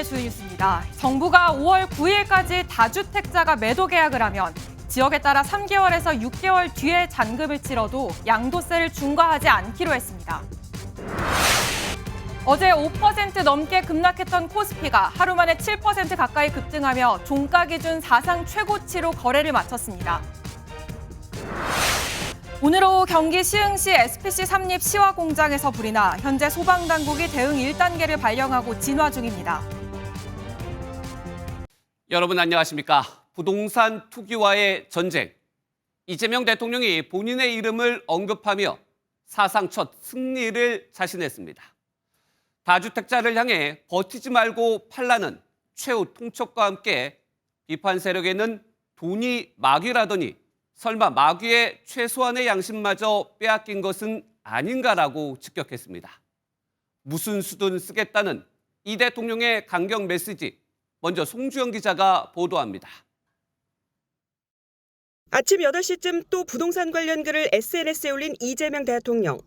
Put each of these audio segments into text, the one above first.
주요 뉴스입니다. 정부가 5월 9일까지 다주택자가 매도 계약을 하면 지역에 따라 3개월에서 6개월 뒤에 잔금을 치러도 양도세를 중과하지 않기로 했습니다. 어제 5% 넘게 급락했던 코스피가 하루 만에 7% 가까이 급등하며 종가 기준 사상 최고치로 거래를 마쳤습니다. 오늘 오후 경기 시흥시 SPC 삼립 시화 공장에서 불이 나 현재 소방당국이 대응 1단계를 발령하고 진화 중입니다. 여러분 안녕하십니까? 부동산 투기와의 전쟁. 이재명 대통령이 본인의 이름을 언급하며 사상 첫 승리를 자신했습니다. 다주택자를 향해 버티지 말고 팔라는 최후 통첩과 함께 비판 세력에는 돈이 마귀라더니 설마 마귀의 최소한의 양심마저 빼앗긴 것은 아닌가라고 직격했습니다. 무슨 수든 쓰겠다는 이 대통령의 강경 메시지, 먼저 송주영 기자가 보도합니다. 아침 8시쯤 또 부동산 관련 글을 SNS에 올린 이재명 대통령.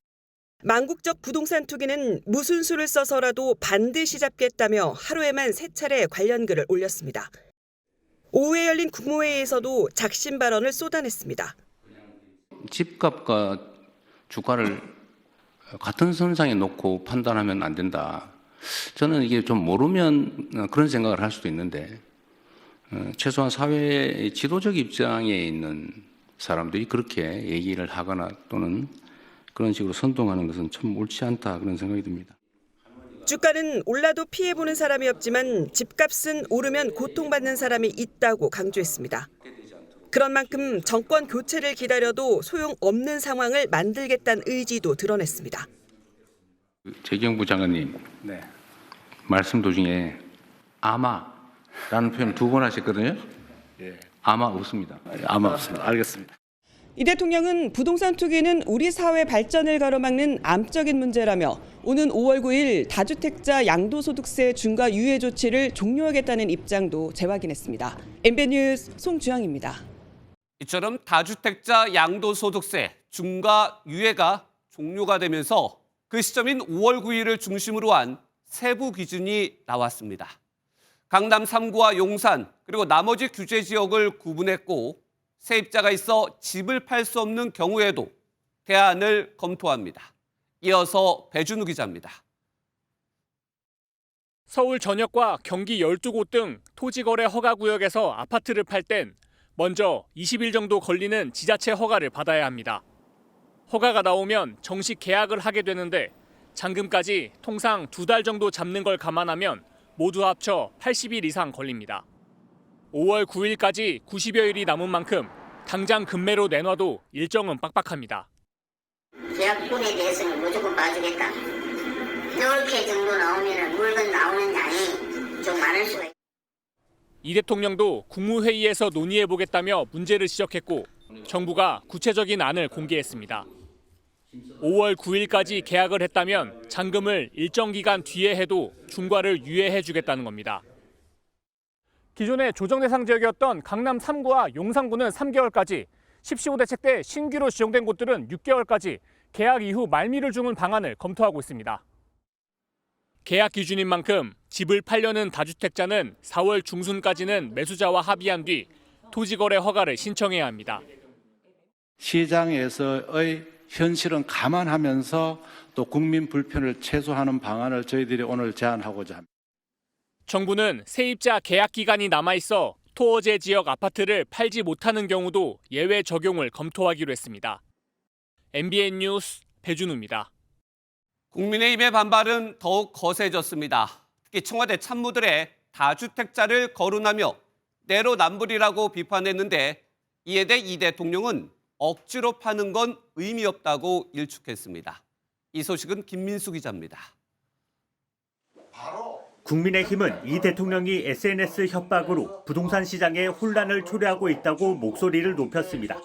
망국적 부동산 투기는 무슨 수를 써서라도 반드시 잡겠다며 하루에만 3차례 관련 글을 올렸습니다. 오후에 열린 국무회의에서도 작심 발언을 쏟아냈습니다. 집값과 주가를 같은 선상에 놓고 판단하면 안 된다. 저는 이게 좀 모르면 그런 생각을 할 수도 있는데 최소한 사회의 지도적 입장에 있는 사람들이 그렇게 얘기를 하거나 또는 그런 식으로 선동하는 것은 참 옳지 않다 그런 생각이 듭니다. 주가는 올라도 피해보는 사람이 없지만 집값은 오르면 고통받는 사람이 있다고 강조했습니다. 그런 만큼 정권 교체를 기다려도 소용없는 상황을 만들겠다는 의지도 드러냈습니다. 재경부 장관님, 말씀 도중에 아마라는 표현 2번 하셨거든요. 아마 없습니다. 아마 없습니다. 알겠습니다. 이 대통령은 부동산 투기는 우리 사회 발전을 가로막는 암적인 문제라며 오는 5월 9일 다주택자 양도소득세 중과 유예 조치를 종료하겠다는 입장도 재확인했습니다. MBN 뉴스 송주영입니다. 이처럼 다주택자 양도소득세 중과 유예가 종료가 되면서 그 시점인 5월 9일을 중심으로 한 세부 기준이 나왔습니다. 강남 3구와 용산 그리고 나머지 규제 지역을 구분했고 세입자가 있어 집을 팔 수 없는 경우에도 대안을 검토합니다. 이어서 배준우 기자입니다. 서울 전역과 경기 12곳 등 토지거래 허가구역에서 아파트를 팔 땐 먼저 20일 정도 걸리는 지자체 허가를 받아야 합니다. 허가가 나오면 정식 계약을 하게 되는데 잔금까지 통상 2달 정도 잡는 걸 감안하면 모두 합쳐 80일 이상 걸립니다. 5월 9일까지 90여일이 남은 만큼 당장 금매로 내놔도 일정은 빡빡합니다. 계약분에 대해서는 무조건 봐주겠다. 이렇게 정도 나오면 물건 나오는 양이 좀 많을 수가 있다. 이 대통령도 국무회의에서 논의해보겠다며 문제를 지적했고 정부가 구체적인 안을 공개했습니다. 5월 9일까지 계약을 했다면 잔금을 일정 기간 뒤에 해도 중과를 유예해주겠다는 겁니다. 기존의 조정 대상 지역이었던 강남 3구와 용산구는 3개월까지, 10.15 대책 때 신규로 지정된 곳들은 6개월까지 계약 이후 말미를 주는 방안을 검토하고 있습니다. 계약 기준인 만큼 집을 팔려는 다주택자는 4월 중순까지는 매수자와 합의한 뒤 토지거래 허가를 신청해야 합니다. 시장에서의 현실은 감안하면서 또 국민 불편을 최소화하는 방안을 저희들이 오늘 제안하고자 합니다. 정부는 세입자 계약 기간이 남아있어 토어제 지역 아파트를 팔지 못하는 경우도 예외 적용을 검토하기로 했습니다. MBN 뉴스 배준우입니다. 국민의힘의 반발은 더욱 거세졌습니다. 특히 청와대 참모들의 다주택자를 거론하며 내로남불이라고 비판했는데 이에 대해 이 대통령은 억지로 파는 건 의미 없다고 일축했습니다. 이 소식은 김민수 기자입니다. 국민의힘은 이 대통령이 SNS 협박으로 부동산 시장에 혼란을 초래하고 있다고 목소리를 높였습니다.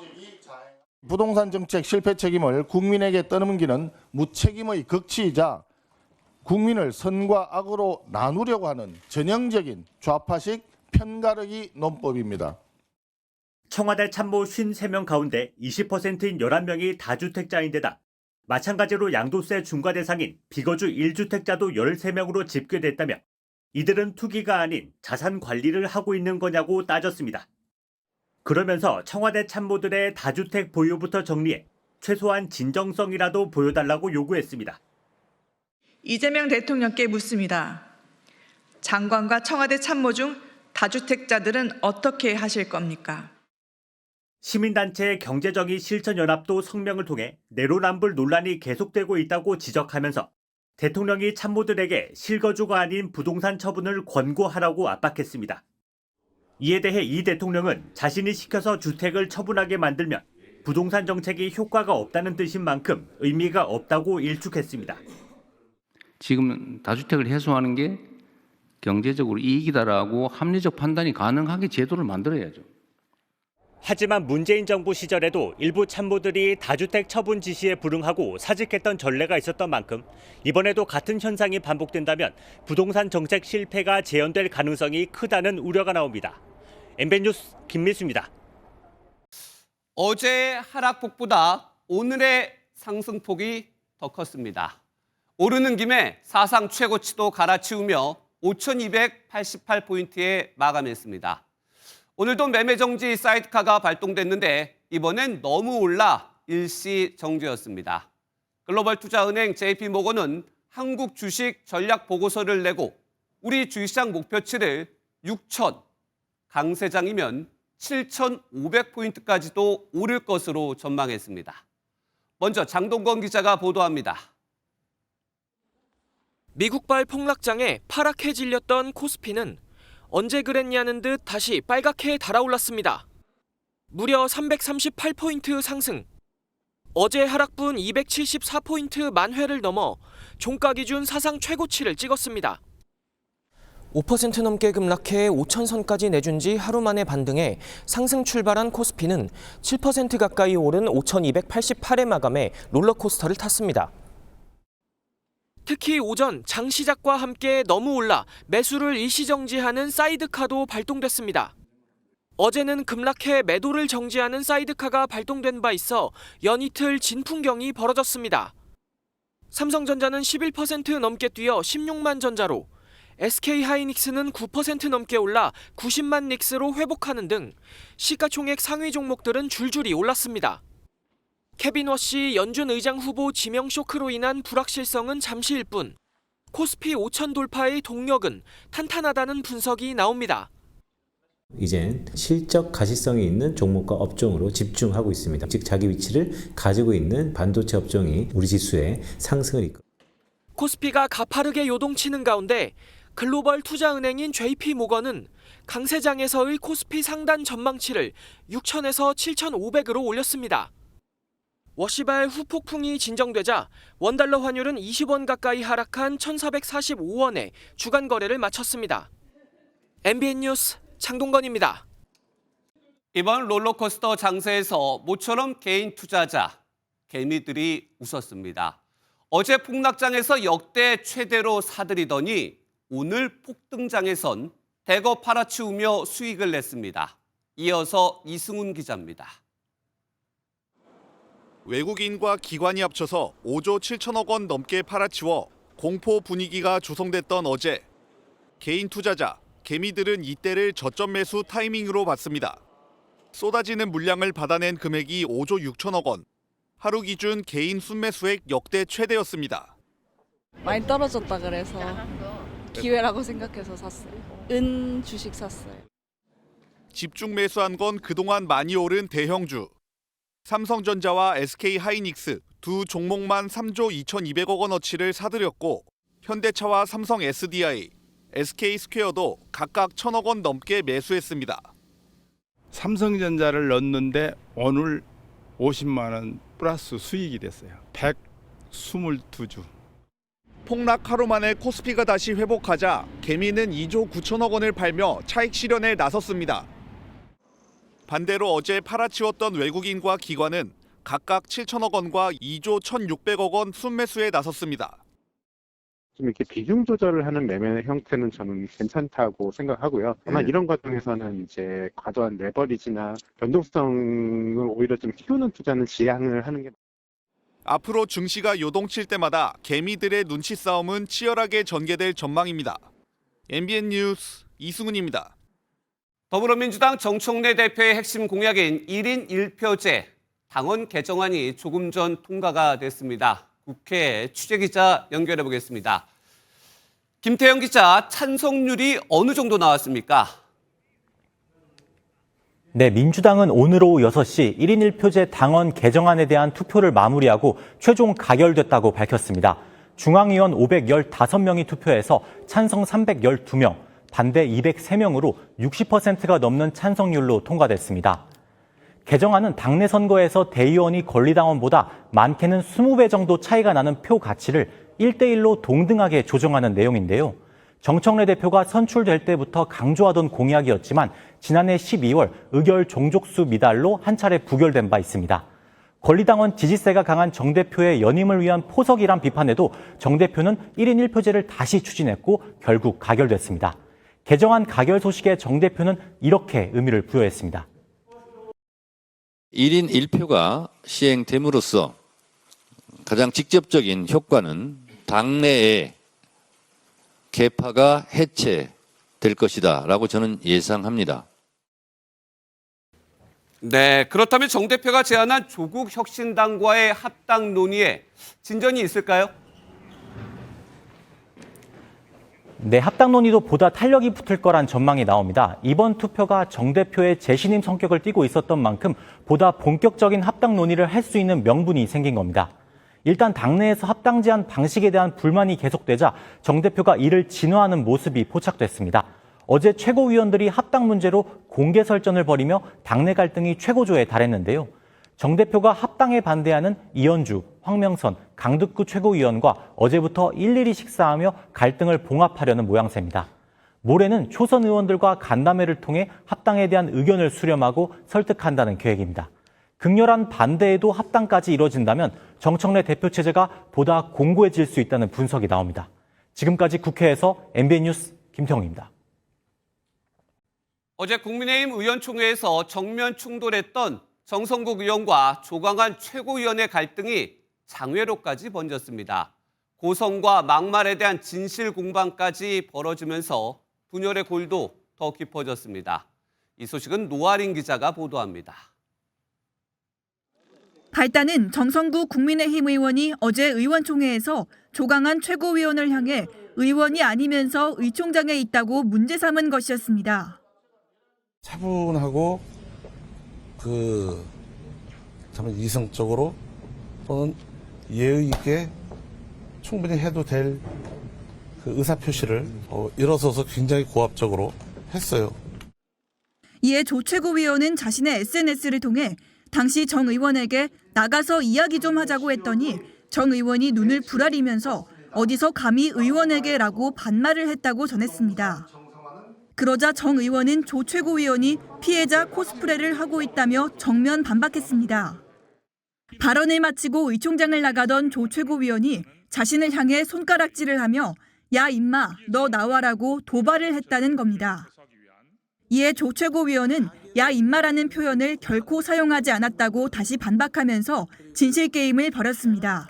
부동산 정책 실패 책임을 국민에게 떠넘기는 무책임의 극치이자 국민을 선과 악으로 나누려고 하는 전형적인 좌파식 편가르기 논법입니다. 청와대 참모 53명 가운데 20%인 11명이 다주택자인데다 마찬가지로 양도세 중과 대상인 비거주 1주택자도 13명으로 집계됐다며 이들은 투기가 아닌 자산 관리를 하고 있는 거냐고 따졌습니다. 그러면서 청와대 참모들의 다주택 보유부터 정리해 최소한 진정성이라도 보여달라고 요구했습니다. 이재명 대통령께 묻습니다. 장관과 청와대 참모 중 다주택자들은 어떻게 하실 겁니까? 시민단체 경제정의 실천연합도 성명을 통해 내로남불 논란이 계속되고 있다고 지적하면서 대통령이 참모들에게 실거주가 아닌 부동산 처분을 권고하라고 압박했습니다. 이에 대해 이 대통령은 자신이 시켜서 주택을 처분하게 만들면 부동산 정책이 효과가 없다는 뜻인 만큼 의미가 없다고 일축했습니다. 지금 다주택을 해소하는 게 경제적으로 이익이다라고 합리적 판단이 가능하게 제도를 만들어야죠. 하지만 문재인 정부 시절에도 일부 참모들이 다주택 처분 지시에 불응하고 사직했던 전례가 있었던 만큼 이번에도 같은 현상이 반복된다면 부동산 정책 실패가 재현될 가능성이 크다는 우려가 나옵니다. MBN 뉴스 김민수입니다. 어제의 하락폭보다 오늘의 상승폭이 더 컸습니다. 오르는 김에 사상 최고치도 갈아치우며 5,288포인트에 마감했습니다. 오늘도 매매정지 사이드카가 발동됐는데 이번엔 너무 올라 일시 정지였습니다. 글로벌 투자은행 JP모건은 한국 주식 전략 보고서를 내고 우리 주식시장 목표치를 6,000, 강세장이면 7,500포인트까지도 오를 것으로 전망했습니다. 먼저 장동건 기자가 보도합니다. 미국발 폭락장에 파랗게 질렸던 코스피는 언제 그랬냐는 듯 다시 빨갛게 달아올랐습니다. 무려 338포인트 상승. 어제 하락분 274포인트 만회를 넘어 종가 기준 사상 최고치를 찍었습니다. 5% 넘게 급락해 5,000선까지 내준 지 하루 만에 반등해 상승 출발한 코스피는 7% 가까이 오른 5,288에 마감해 롤러코스터를 탔습니다. 특히 오전 장 시작과 함께 너무 올라 매수를 일시정지하는 사이드카도 발동됐습니다. 어제는 급락해 매도를 정지하는 사이드카가 발동된 바 있어 연이틀 진풍경이 벌어졌습니다. 삼성전자는 11% 넘게 뛰어 16만 전자로, SK하이닉스는 9% 넘게 올라 90만 닉스로 회복하는 등 시가총액 상위 종목들은 줄줄이 올랐습니다. 케빈 워시 연준 의장 후보 지명 쇼크로 인한 불확실성은 잠시일 뿐 코스피 5,000 돌파의 동력은 탄탄하다는 분석이 나옵니다. 이젠 실적 가시성이 있는 종목과 업종으로 집중하고 있습니다. 즉 자기 위치를 가지고 있는 반도체 업종이 우리 지수의 상승을 이끌. 코스피가 가파르게 요동치는 가운데 글로벌 투자은행인 JP모건은 강세장에서의 코스피 상단 전망치를 6,000에서 7,500으로 올렸습니다. 워시발 후폭풍이 진정되자 원달러 환율은 20원 가까이 하락한 1,445원에 주간 거래를 마쳤습니다. MBN 뉴스 장동건입니다. 이번 롤러코스터 장세에서 모처럼 개인 투자자, 개미들이 웃었습니다. 어제 폭락장에서 역대 최대로 사들이더니 오늘 폭등장에선 대거 팔아치우며 수익을 냈습니다. 이어서 이승훈 기자입니다. 외국인과 기관이 합쳐서 5조 7천억 원 넘게 팔아치워 공포 분위기가 조성됐던 어제 개인 투자자, 개미들은 이때를 저점 매수 타이밍으로 봤습니다. 쏟아지는 물량을 받아낸 금액이 5조 6천억 원, 하루 기준 개인 순매수액 역대 최대였습니다. 많이 떨어졌다 그래서 기회라고 생각해서 샀어요. 은 주식 샀어요. 집중 매수한 건 그동안 많이 오른 대형주. 삼성전자와 SK하이닉스 두 종목만 3조 2,200억 원어치를 사들였고 현대차와 삼성 SDI, SK스퀘어도 각각 1,000억 원 넘게 매수했습니다. 삼성전자를 넣었는데 오늘 50만 원 플러스 수익이 됐어요. 122주. 폭락 하루 만에 코스피가 다시 회복하자 개미는 2조 9천억 원을 팔며 차익 실현에 나섰습니다. 반대로 어제 팔아치웠던 외국인과 기관은 각각 7천억 원과 2조 1,600억 원 순매수에 나섰습니다. 좀 이렇게 비중 조절을 하는 매매 형태는 저는 괜찮다고 생각하고요. 다만 이런 과정에서는 이제 과도한 레버리지나 변동성을 오히려 좀 키우는 투자는 지양을 하는 게. 앞으로 증시가 요동칠 때마다 개미들의 눈치 싸움은 치열하게 전개될 전망입니다. MBN 뉴스 이승훈입니다. 더불어민주당 정청래 대표의 핵심 공약인 1인 1표제 당원 개정안이 조금 전 통과가 됐습니다. 국회 취재기자 연결해 보겠습니다. 김태형 기자, 찬성률이 어느 정도 나왔습니까? 네, 민주당은 오늘 오후 6시 1인 1표제 당원 개정안에 대한 투표를 마무리하고 최종 가결됐다고 밝혔습니다. 중앙위원 515명이 투표해서 찬성 312명, 반대 203명으로 60%가 넘는 찬성률로 통과됐습니다. 개정안은 당내 선거에서 대의원이 권리당원보다 많게는 20배 정도 차이가 나는 표 가치를 1대1로 동등하게 조정하는 내용인데요. 정청래 대표가 선출될 때부터 강조하던 공약이었지만 지난해 12월 의결 종족수 미달로 한 차례 부결된 바 있습니다. 권리당원 지지세가 강한 정 대표의 연임을 위한 포석이란 비판에도 정 대표는 1인 1표제를 다시 추진했고 결국 가결됐습니다. 개정안 가결 소식에 정 대표는 이렇게 의미를 부여했습니다. 1인 1표가 시행됨으로써 가장 직접적인 효과는 당내에 계파가 해체될 것이다라고 저는 예상합니다. 네, 그렇다면 정 대표가 제안한 조국 혁신당과의 합당 논의에 진전이 있을까요? 네, 합당 논의도 보다 탄력이 붙을 거란 전망이 나옵니다. 이번 투표가 정 대표의 재신임 성격을 띠고 있었던 만큼 보다 본격적인 합당 논의를 할 수 있는 명분이 생긴 겁니다. 일단 당내에서 합당 제안 방식에 대한 불만이 계속되자 정 대표가 이를 진화하는 모습이 포착됐습니다. 어제 최고위원들이 합당 문제로 공개 설전을 벌이며 당내 갈등이 최고조에 달했는데요. 정 대표가 합당에 반대하는 이현주, 황명선, 강득구 최고위원과 어제부터 일일이 식사하며 갈등을 봉합하려는 모양새입니다. 모레는 초선 의원들과 간담회를 통해 합당에 대한 의견을 수렴하고 설득한다는 계획입니다. 극렬한 반대에도 합당까지 이뤄진다면 정청래 대표 체제가 보다 공고해질 수 있다는 분석이 나옵니다. 지금까지 국회에서 MBN 뉴스 김태형입니다. 어제 국민의힘 의원총회에서 정면 충돌했던 정성국 의원과 조광한 최고위원의 갈등이 장외로까지 번졌습니다. 고성과 막말에 대한 진실 공방까지 벌어지면서 분열의 골도 더 깊어졌습니다. 이 소식은 노아린 기자가 보도합니다. 발단은 정성국 국민의힘 의원이 어제 의원총회에서 조광한 최고위원을 향해 의원이 아니면서 의총장에 있다고 문제 삼은 것이었습니다. 차분하고 참 이성적으로 또는 예의 있게 충분히 해도 될 그 의사 표시를 일어서서 굉장히 고압적으로 했어요. 이에 조 최고위원은 자신의 SNS를 통해 당시 정 의원에게 나가서 이야기 좀 하자고 했더니 정 의원이 눈을 부라리면서 어디서 감히 의원에게라고 반말을 했다고 전했습니다. 그러자 정 의원은 조 최고위원이 피해자 코스프레를 하고 있다며 정면 반박했습니다. 발언을 마치고 의총장을 나가던 조 최고위원이 자신을 향해 손가락질을 하며 야 임마 너 나와라고 도발을 했다는 겁니다. 이에 조 최고위원은 야 임마라는 표현을 결코 사용하지 않았다고 다시 반박하면서 진실게임을 벌였습니다.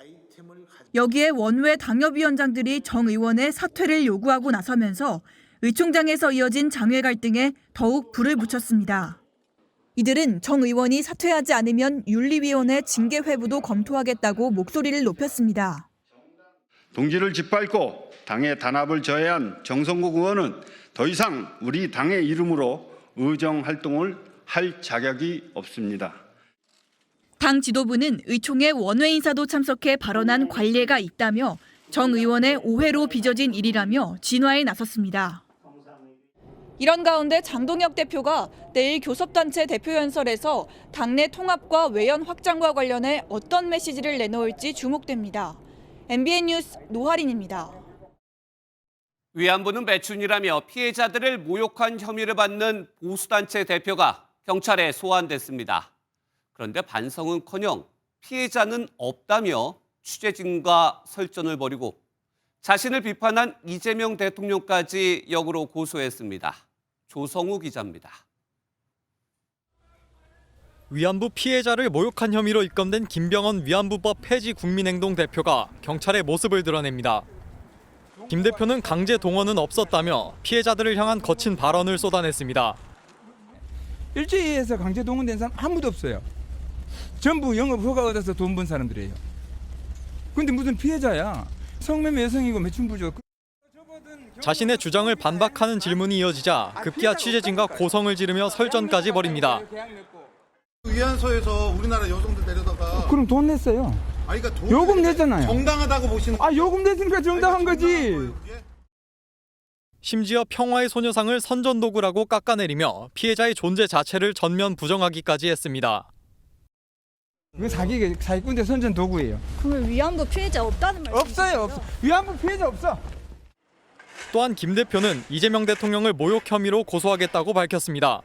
여기에 원외 당협위원장들이 정 의원의 사퇴를 요구하고 나서면서 의총장에서 이어진 장외 갈등에 더욱 불을 붙였습니다. 이들은 정 의원이 사퇴하지 않으면 윤리위원회 징계 회부도 검토하겠다고 목소리를 높였습니다. 동지를 짓밟고 당의 단합을 저해한 정성국 의원은 더 이상 우리 당의 이름으로 의정 활동을 할 자격이 없습니다. 당 지도부는 의총에 원외 인사도 참석해 발언한 관례가 있다며 정 의원의 오해로 빚어진 일이라며 진화에 나섰습니다. 이런 가운데 장동혁 대표가 내일 교섭단체 대표연설에서 당내 통합과 외연 확장과 관련해 어떤 메시지를 내놓을지 주목됩니다. MBN 뉴스 노하린입니다. 위안부는 매춘이라며 피해자들을 모욕한 혐의를 받는 보수단체 대표가 경찰에 소환됐습니다. 그런데 반성은커녕 피해자는 없다며 취재진과 설전을 벌이고 자신을 비판한 이재명 대통령까지 역으로 고소했습니다. 조성우 기자입니다. 위안부 피해자를 모욕한 혐의로 입건된 김병헌 위안부법 폐지 국민행동 대표가 경찰의 모습을 드러냅니다. 김 대표는 강제 동원은 없었다며 피해자들을 향한 거친 발언을 쏟아냈습니다. 일제히에서 강제 동원된 사람 아무도 없어요. 전부 영업 허가 얻어서 돈 번 사람들이에요. 근데 무슨 피해자야? 성매매 여성이고 매춘부죠. 자신의 주장을 반박하는 질문이 이어지자 급기야 취재진과 고성을 지르며 설전까지 벌입니다. 위안소에서 우리나라 여성들 데려다가 그럼 돈 냈어요. 아니, 그러니까 요금 냈잖아요. 정당하다고 보시는 요금 냈으니까 정당한 거지. 심지어 평화의 소녀상을 선전도구라고 깎아내리며 피해자의 존재 자체를 전면 부정하기까지 했습니다. 이거 사기꾼의 선전 도구예요. 그러면 위안부 피해자 없다는 말? 없어요. 위안부 피해자 없어. 또한 김 대표는 이재명 대통령을 모욕 혐의로 고소하겠다고 밝혔습니다.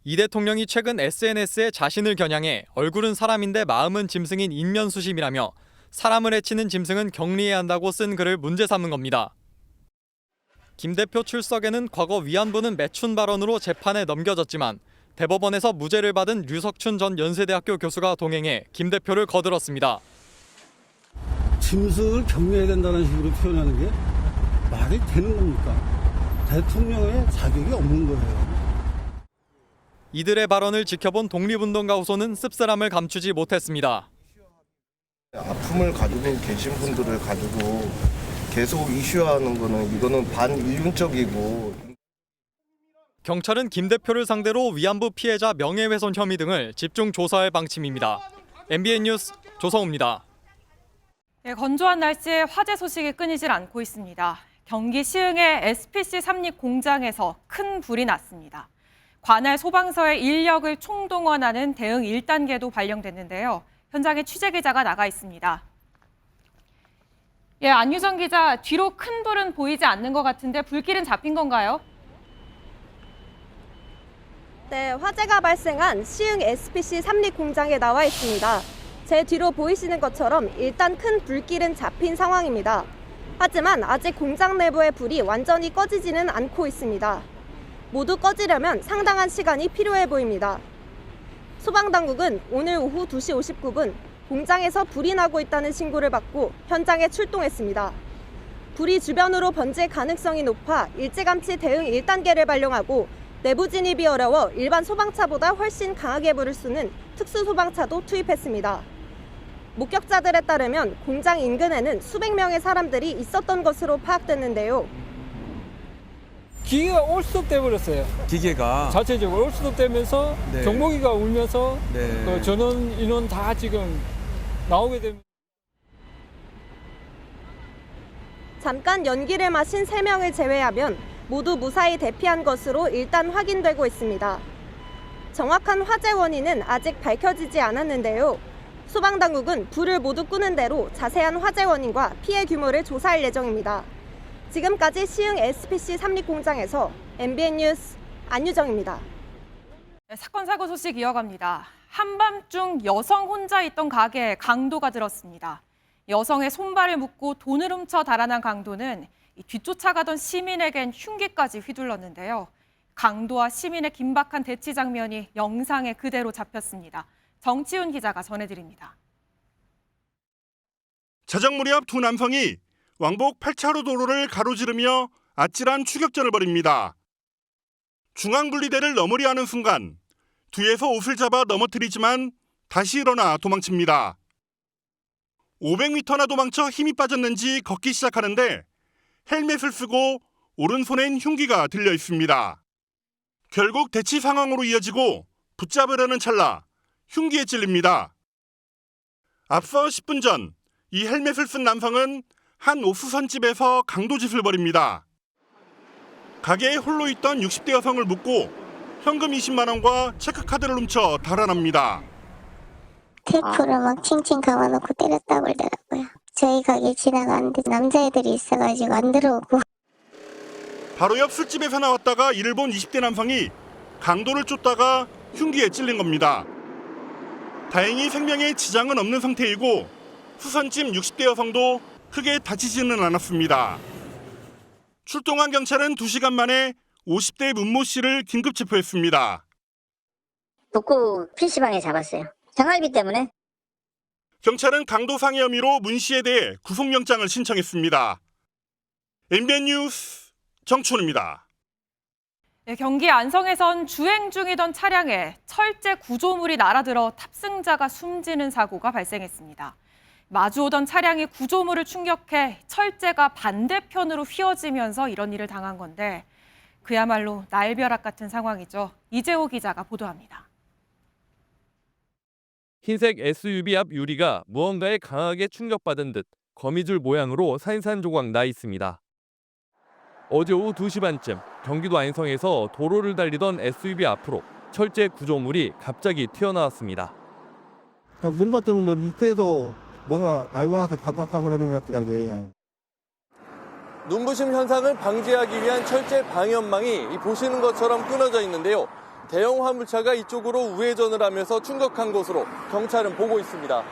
이 대통령이 최근 SNS에 자신을 겨냥해 얼굴은 사람인데 마음은 짐승인 인면수심이라며 사람을 해치는 짐승은 격리해야 한다고 쓴 글을 문제 삼은 겁니다. 김 대표 출석에는 과거 위안부는 매춘 발언으로 재판에 넘겨졌지만 대법원에서 무죄를 받은 류석춘 전 연세대학교 교수가 동행해 김 대표를 거들었습니다. 짐승을 격리해야 된다는 식으로 표현하는 게 말이 되는 겁니까? 대통령의 자격이 없는 거예요. 이들의 발언을 지켜본 독립운동가 호소는 씁쓸함을 감추지 못했습니다. 아픔을 가지고 계신 분들을 가지고 계속 이슈화하는 거는 이거는 반인륜적이고. 경찰은 김 대표를 상대로 위안부 피해자 명예훼손 혐의 등을 집중 조사할 방침입니다. MBN 뉴스 조성우입니다. 건조한 날씨에 화재 소식이 끊이질 않고 있습니다. 경기 시흥의 SPC 삼립 공장에서 큰 불이 났습니다. 관할 소방서의 인력을 총동원하는 대응 1단계도 발령됐는데요. 현장에 취재기자가 나가 있습니다. 안유정 기자, 뒤로 큰 불은 보이지 않는 것 같은데 불길은 잡힌 건가요? 네, 화재가 발생한 시흥 SPC 삼립 공장에 나와 있습니다. 제 뒤로 보이시는 것처럼 일단 큰 불길은 잡힌 상황입니다. 하지만 아직 공장 내부의 불이 완전히 꺼지지는 않고 있습니다. 모두 꺼지려면 상당한 시간이 필요해 보입니다. 소방당국은 오늘 오후 2시 59분 공장에서 불이 나고 있다는 신고를 받고 현장에 출동했습니다. 불이 주변으로 번질 가능성이 높아 일찌감치 대응 1단계를 발령하고 내부 진입이 어려워 일반 소방차보다 훨씬 강하게 불을 쏘는 특수소방차도 투입했습니다. 목격자들에 따르면 공장 인근에는 수백 명의 사람들이 있었던 것으로 파악됐는데요. 기계가 올스톱 돼버렸어요. 기계가 자체적으로 올스톱 되면서 네. 경보기가 울면서 네. 전원 인원 다 지금 나오게 됩니다. 잠깐 연기를 마신 3명을 제외하면 모두 무사히 대피한 것으로 일단 확인되고 있습니다. 정확한 화재 원인은 아직 밝혀지지 않았는데요. 소방당국은 불을 모두 끄는 대로 자세한 화재 원인과 피해 규모를 조사할 예정입니다. 지금까지 시흥 SPC 삼립 공장에서 MBN 뉴스 안유정입니다. 사건 사고 소식 이어갑니다. 한밤중 여성 혼자 있던 가게에 강도가 들었습니다. 여성의 손발을 묶고 돈을 훔쳐 달아난 강도는 뒤쫓아가던 시민에겐 흉기까지 휘둘렀는데요. 강도와 시민의 긴박한 대치 장면이 영상에 그대로 잡혔습니다. 정치훈 기자가 전해드립니다. 자정 무렵 두 남성이 왕복 8차로 도로를 가로지르며 아찔한 추격전을 벌입니다. 중앙분리대를 넘으려 하는 순간 뒤에서 옷을 잡아 넘어뜨리지만 다시 일어나 도망칩니다. 500m나 도망쳐 힘이 빠졌는지 걷기 시작하는데 헬멧을 쓰고 오른손엔 흉기가 들려 있습니다. 결국 대치 상황으로 이어지고 붙잡으려는 찰나 흉기에 찔립니다. 앞서 10분 전 이 헬멧을 쓴 남성은 한 옥수선집에서 강도짓을 벌입니다. 가게에 홀로 있던 60대 여성을 묶고 현금 20만 원과 체크카드를 훔쳐 달아납니다. 테이프를 막 칭칭 감아놓고 때렸다고 그러더라고요. 저희 가게 지나가는데 남자애들이 있어가지고 안 들어오고. 바로 옆 술집에서 나왔다가 이를 본 20대 남성이 강도를 쫓다가 흉기에 찔린 겁니다. 다행히 생명에 지장은 없는 상태이고 수선집 60대 여성도 크게 다치지는 않았습니다. 출동한 경찰은 2시간 만에 50대 문모 씨를 긴급 체포했습니다. 복구 PC방에 잡았어요. 생활비 때문에. 경찰은 강도 상해 혐의로 문 씨에 대해 구속영장을 신청했습니다. MBN 뉴스 정춘입니다. 네, 경기 안성에선 주행 중이던 차량에 철제 구조물이 날아들어 탑승자가 숨지는 사고가 발생했습니다. 마주오던 차량이 구조물을 충격해 철제가 반대편으로 휘어지면서 이런 일을 당한 건데 그야말로 날벼락 같은 상황이죠. 이재호 기자가 보도합니다. 흰색 SUV 앞 유리가 무언가에 강하게 충격받은 듯 거미줄 모양으로 산산조각 나 있습니다. 어제 오후 2시 반쯤 경기도 안성에서 도로를 달리던 SUV 앞으로 철제 구조물이 갑자기 튀어나왔습니다. 문 같은 거 밑에도 뭐가 날와서 바닥하고 그러는 것 같더라고요. 눈부심 현상을 방지하기 위한 철제 방연망이 보시는 것처럼 끊어져 있는데요. 대형 화물차가 이쪽으로 우회전을 하면서 충격한 것으로 경찰은 보고 있습니다.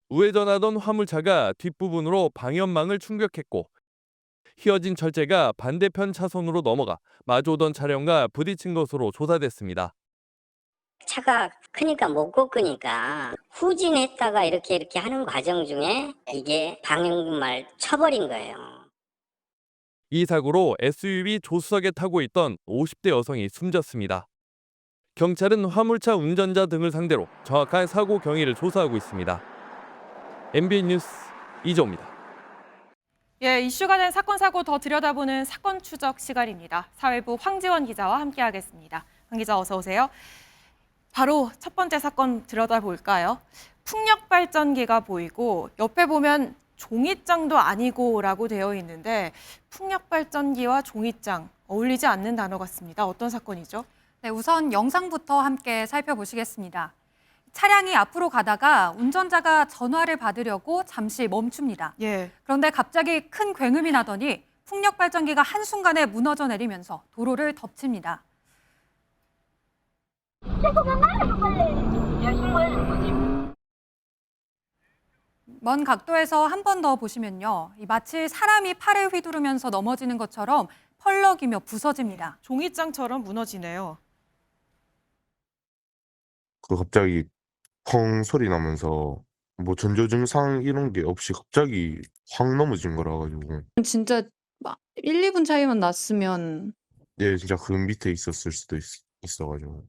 우회전하던 화물차가 뒷부분으로 방연망을 충격했고 휘어진 철제가 반대편 차선으로 넘어가 마주오던 차량과 부딪힌 것으로 조사됐습니다. 차가 크니까 못 꺾으니까 후진했다가 이렇게 하는 과정 중에 이게 방향을 쳐버린 거예요. 이 사고로 SUV 조수석에 타고 있던 50대 여성이 숨졌습니다. 경찰은 화물차 운전자 등을 상대로 정확한 사고 경위를 조사하고 있습니다. MBN 뉴스 이조입니다. 예, 이슈가 된 사건 사고 더 들여다보는 사건 추적 시간입니다. 사회부 황지원 기자와 함께하겠습니다. 황 기자 어서 오세요. 바로 첫 번째 사건 들여다볼까요? 풍력 발전기가 보이고 옆에 보면 종이장도 아니고라고 되어 있는데 풍력 발전기와 종이장 어울리지 않는 단어 같습니다. 어떤 사건이죠? 네, 우선 영상부터 함께 살펴보시겠습니다. 차량이 앞으로 가다가 운전자가 전화를 받으려고 잠시 멈춥니다. 예. 그런데 갑자기 큰 굉음이 나더니 풍력 발전기가 한순간에 무너져 내리면서 도로를 덮칩니다. 먼 각도에서 한 번 더 보시면요. 마치 사람이 팔을 휘두르면서 넘어지는 것처럼 펄럭이며 부서집니다. 종이장처럼 무너지네요. 갑자기 펑 소리 나면서 뭐 전조 증상 이런 게 없이 갑자기 확 넘어진 거라 가지고 진짜 막 1, 2분 차이만 났으면 예, 진짜 그 밑에 있었을 수도 있어가지고.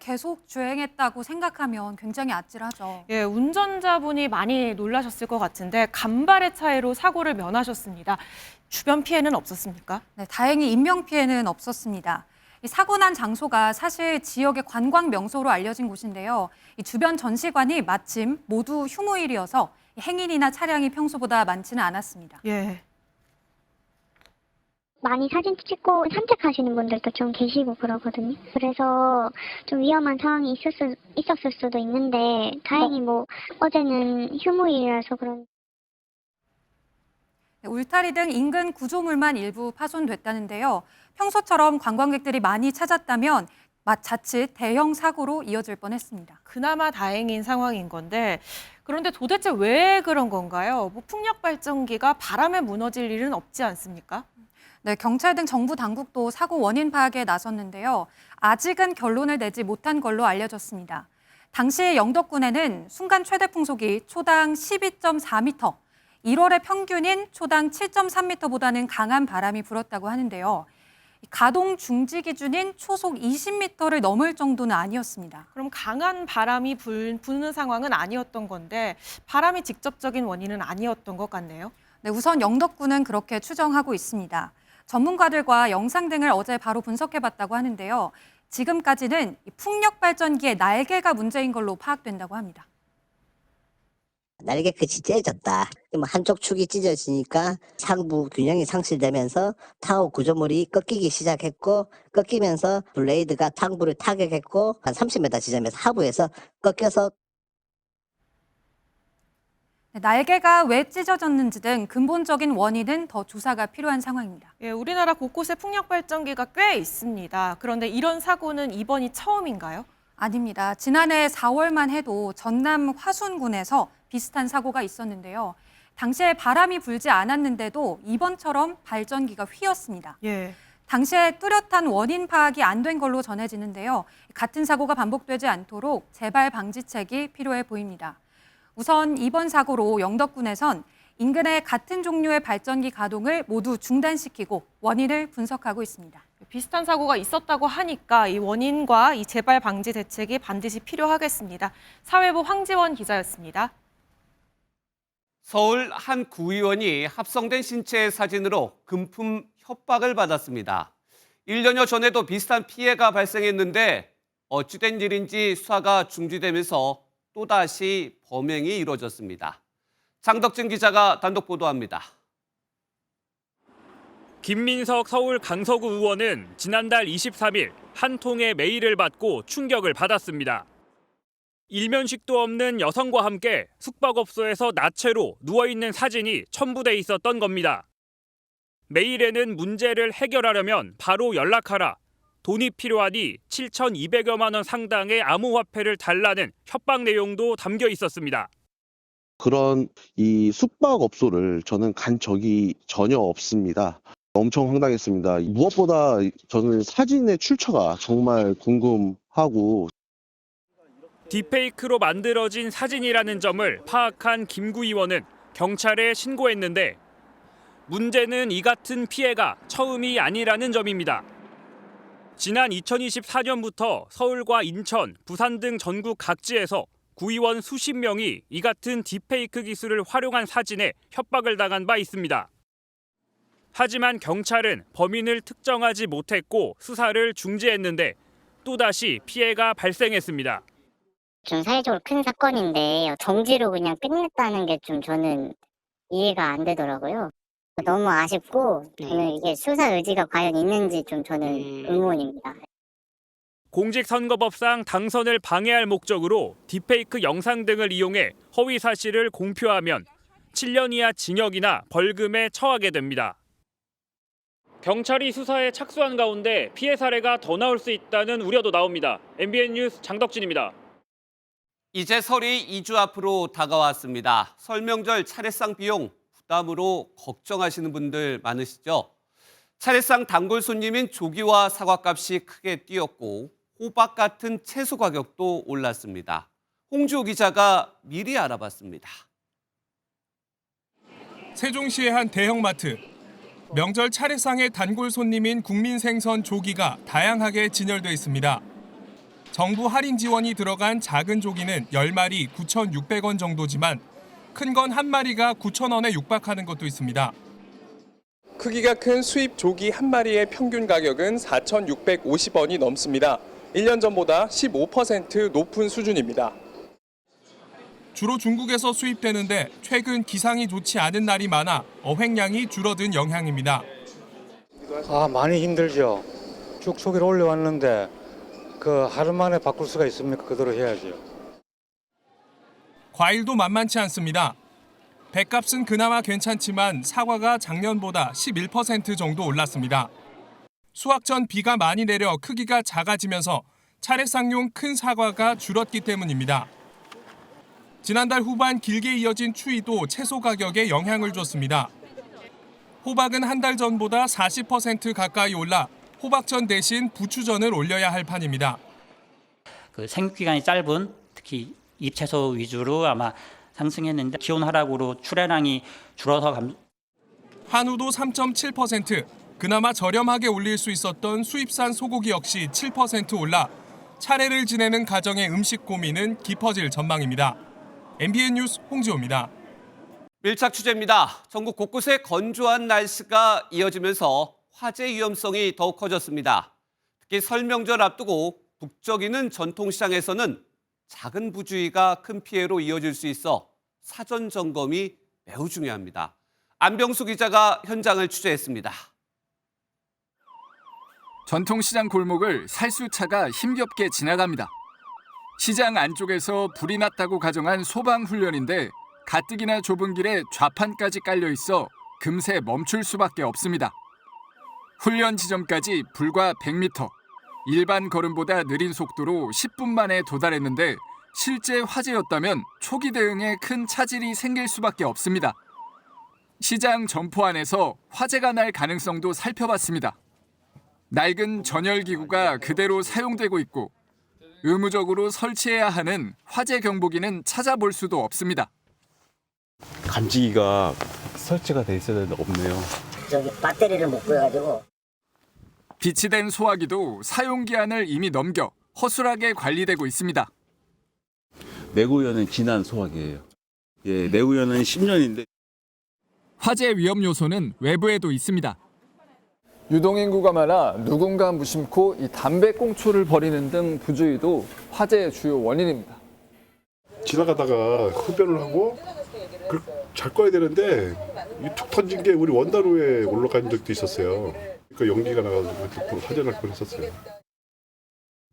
계속 주행했다고 생각하면 굉장히 아찔하죠. 예, 운전자분이 많이 놀라셨을 것 같은데 간발의 차이로 사고를 면하셨습니다. 주변 피해는 없었습니까? 네, 다행히 인명 피해는 없었습니다. 이 사고 난 장소가 사실 지역의 관광 명소로 알려진 곳인데요. 이 주변 전시관이 마침 모두 휴무일이어서 행인이나 차량이 평소보다 많지는 않았습니다. 예. 많이 사진 찍고 산책하시는 분들도 좀 계시고 그러거든요. 그래서 좀 위험한 상황이 있었을 수도 있는데 다행히 어제는 휴무일이라서 그런. 울타리 등 인근 구조물만 일부 파손됐다는데요. 평소처럼 관광객들이 많이 찾았다면 자칫 대형 사고로 이어질 뻔했습니다. 그나마 다행인 상황인 건데 그런데 도대체 왜 그런 건가요? 풍력 발전기가 바람에 무너질 일은 없지 않습니까? 네, 경찰 등 정부 당국도 사고 원인 파악에 나섰는데요. 아직은 결론을 내지 못한 걸로 알려졌습니다. 당시 영덕군에는 순간 최대 풍속이 초당 12.4m, 1월의 평균인 초당 7.3m보다는 강한 바람이 불었다고 하는데요. 가동 중지 기준인 초속 20m를 넘을 정도는 아니었습니다. 그럼 강한 바람이 부는 상황은 아니었던 건데 바람이 직접적인 원인은 아니었던 것 같네요. 네, 우선 영덕군은 그렇게 추정하고 있습니다. 전문가들과 영상 등을 어제 바로 분석해봤다고 하는데요. 지금까지는 풍력 발전기의 날개가 문제인 걸로 파악된다고 합니다. 날개 끝이 찢어졌다. 한쪽 축이 찢어지니까 상부 균형이 상실되면서 타워 구조물이 꺾이기 시작했고 꺾이면서 블레이드가 상부를 타격했고 한 30m 지점에서 하부에서 꺾여서 날개가 왜 찢어졌는지 등 근본적인 원인은 더 조사가 필요한 상황입니다. 예, 우리나라 곳곳에 풍력 발전기가 꽤 있습니다. 그런데 이런 사고는 이번이 처음인가요? 아닙니다. 지난해 4월만 해도 전남 화순군에서 비슷한 사고가 있었는데요. 당시에 바람이 불지 않았는데도 이번처럼 발전기가 휘었습니다. 예. 당시에 뚜렷한 원인 파악이 안 된 걸로 전해지는데요. 같은 사고가 반복되지 않도록 재발 방지책이 필요해 보입니다. 우선 이번 사고로 영덕군에선 인근의 같은 종류의 발전기 가동을 모두 중단시키고 원인을 분석하고 있습니다. 비슷한 사고가 있었다고 하니까 이 원인과 이 재발 방지 대책이 반드시 필요하겠습니다. 사회부 황지원 기자였습니다. 서울 한 구의원이 합성된 신체 사진으로 금품 협박을 받았습니다. 1년여 전에도 비슷한 피해가 발생했는데 어찌된 일인지 수사가 중지되면서 또다시 범행이 이루어졌습니다. 장덕진 기자가 단독 보도합니다. 김민석 서울 강서구 의원은 지난달 23일 한 통의 메일을 받고 충격을 받았습니다. 일면식도 없는 여성과 함께 숙박업소에서 나체로 누워있는 사진이 첨부돼 있었던 겁니다. 메일에는 문제를 해결하려면 바로 연락하라, 돈이 필요하니 7,200여만 원 상당의 암호화폐를 달라는 협박 내용도 담겨 있었습니다. 그런 이 숙박업소를 저는 간 적이 전혀 없습니다. 엄청 황당했습니다. 무엇보다 저는 사진의 출처가 정말 궁금하고 딥페이크로 만들어진 사진이라는 점을 파악한 김 구의원은 경찰에 신고했는데 문제는 이 같은 피해가 처음이 아니라는 점입니다. 지난 2024년부터 서울과 인천, 부산 등 전국 각지에서 구의원 수십 명이 이 같은 딥페이크 기술을 활용한 사진에 협박을 당한 바 있습니다. 하지만 경찰은 범인을 특정하지 못했고 수사를 중지했는데 또다시 피해가 발생했습니다. 좀 사회적으로 큰 사건인데 정지로 그냥 끝냈다는 게 좀 저는 이해가 안 되더라고요. 너무 아쉽고 저는 이게 수사 의지가 과연 있는지 좀 저는 의문입니다. 공직선거법상 당선을 방해할 목적으로 딥페이크 영상 등을 이용해 허위 사실을 공표하면 7년 이하 징역이나 벌금에 처하게 됩니다. 경찰이 수사에 착수한 가운데 피해 사례가 더 나올 수 있다는 우려도 나옵니다. MBN 뉴스 장덕진입니다. 이제 설이 2주 앞으로 다가왔습니다. 설 명절 차례상 비용 부담으로 걱정하시는 분들 많으시죠? 차례상 단골 손님인 조기와 사과값이 크게 뛰었고 호박 같은 채소 가격도 올랐습니다. 홍주호 기자가 미리 알아봤습니다. 세종시의 한 대형마트. 명절 차례상의 단골 손님인 국민생선 조기가 다양하게 진열돼 있습니다. 정부 할인 지원이 들어간 작은 조기는 10마리 9,600원 정도지만 큰 건 한 마리가 9,000원에 육박하는 것도 있습니다. 크기가 큰 수입 조기 한 마리의 평균 가격은 4,650원이 넘습니다. 1년 전보다 15% 높은 수준입니다. 주로 중국에서 수입되는데 최근 기상이 좋지 않은 날이 많아 어획량이 줄어든 영향입니다. 많이 힘들죠. 쭉 소개를 올려왔는데 하루 만에 바꿀 수가 있습니까? 그대로 해야죠. 과일도 만만치 않습니다. 배값은 그나마 괜찮지만 사과가 작년보다 11% 정도 올랐습니다. 수확 전 비가 많이 내려 크기가 작아지면서 차례상용 큰 사과가 줄었기 때문입니다. 지난달 후반 길게 이어진 추위도 채소 가격에 영향을 줬습니다. 호박은 한 달 전보다 40% 가까이 올라 호박전 대신 부추전을 올려야 할 판입니다. 생육기간이 짧은 특히 잎채소 위주로 아마 상승했는데 기온 하락으로 출하량이 줄어서 한우도 3.7%, 그나마 저렴하게 올릴 수 있었던 수입산 소고기 역시 7% 올라 차례를 지내는 가정의 음식 고민은 깊어질 전망입니다. MBN 뉴스 홍지호입니다. 밀착 취재입니다. 전국 곳곳에 건조한 날씨가 이어지면서 화재 위험성이 더욱 커졌습니다. 특히 설 명절 앞두고 북적이는 전통시장에서는 작은 부주의가 큰 피해로 이어질 수 있어 사전 점검이 매우 중요합니다. 안병수 기자가 현장을 취재했습니다. 전통시장 골목을 살수차가 힘겹게 지나갑니다. 시장 안쪽에서 불이 났다고 가정한 소방훈련인데 가뜩이나 좁은 길에 좌판까지 깔려 있어 금세 멈출 수밖에 없습니다. 훈련 지점까지 불과 100m, 일반 걸음보다 느린 속도로 10분 만에 도달했는데 실제 화재였다면 초기 대응에 큰 차질이 생길 수밖에 없습니다. 시장 점포 안에서 화재가 날 가능성도 살펴봤습니다. 낡은 전열기구가 그대로 사용되고 있고 의무적으로 설치해야 하는 화재 경보기는 찾아볼 수도 없습니다. 감지기가 설치가 돼 있어야 되는데 없네요. 저기 배터리를 못 구해가지고. 비치된 소화기도 사용기한을 이미 넘겨 허술하게 관리되고 있습니다. 내구연은 지난 소화기예요. 예, 내구연은 10년인데. 화재 위험 요소는 외부에도 있습니다. 유동인구가 많아 누군가 무심코 이 담배꽁초를 버리는 등 부주의도 화재의 주요 원인입니다. 지나가다가 흡연을 하고 잘 꺼야 되는데 툭 던진 게 우리 원다루에 올라간 적도 있었어요. 그 연기가 나가지고 화재 날 뻔했었어요.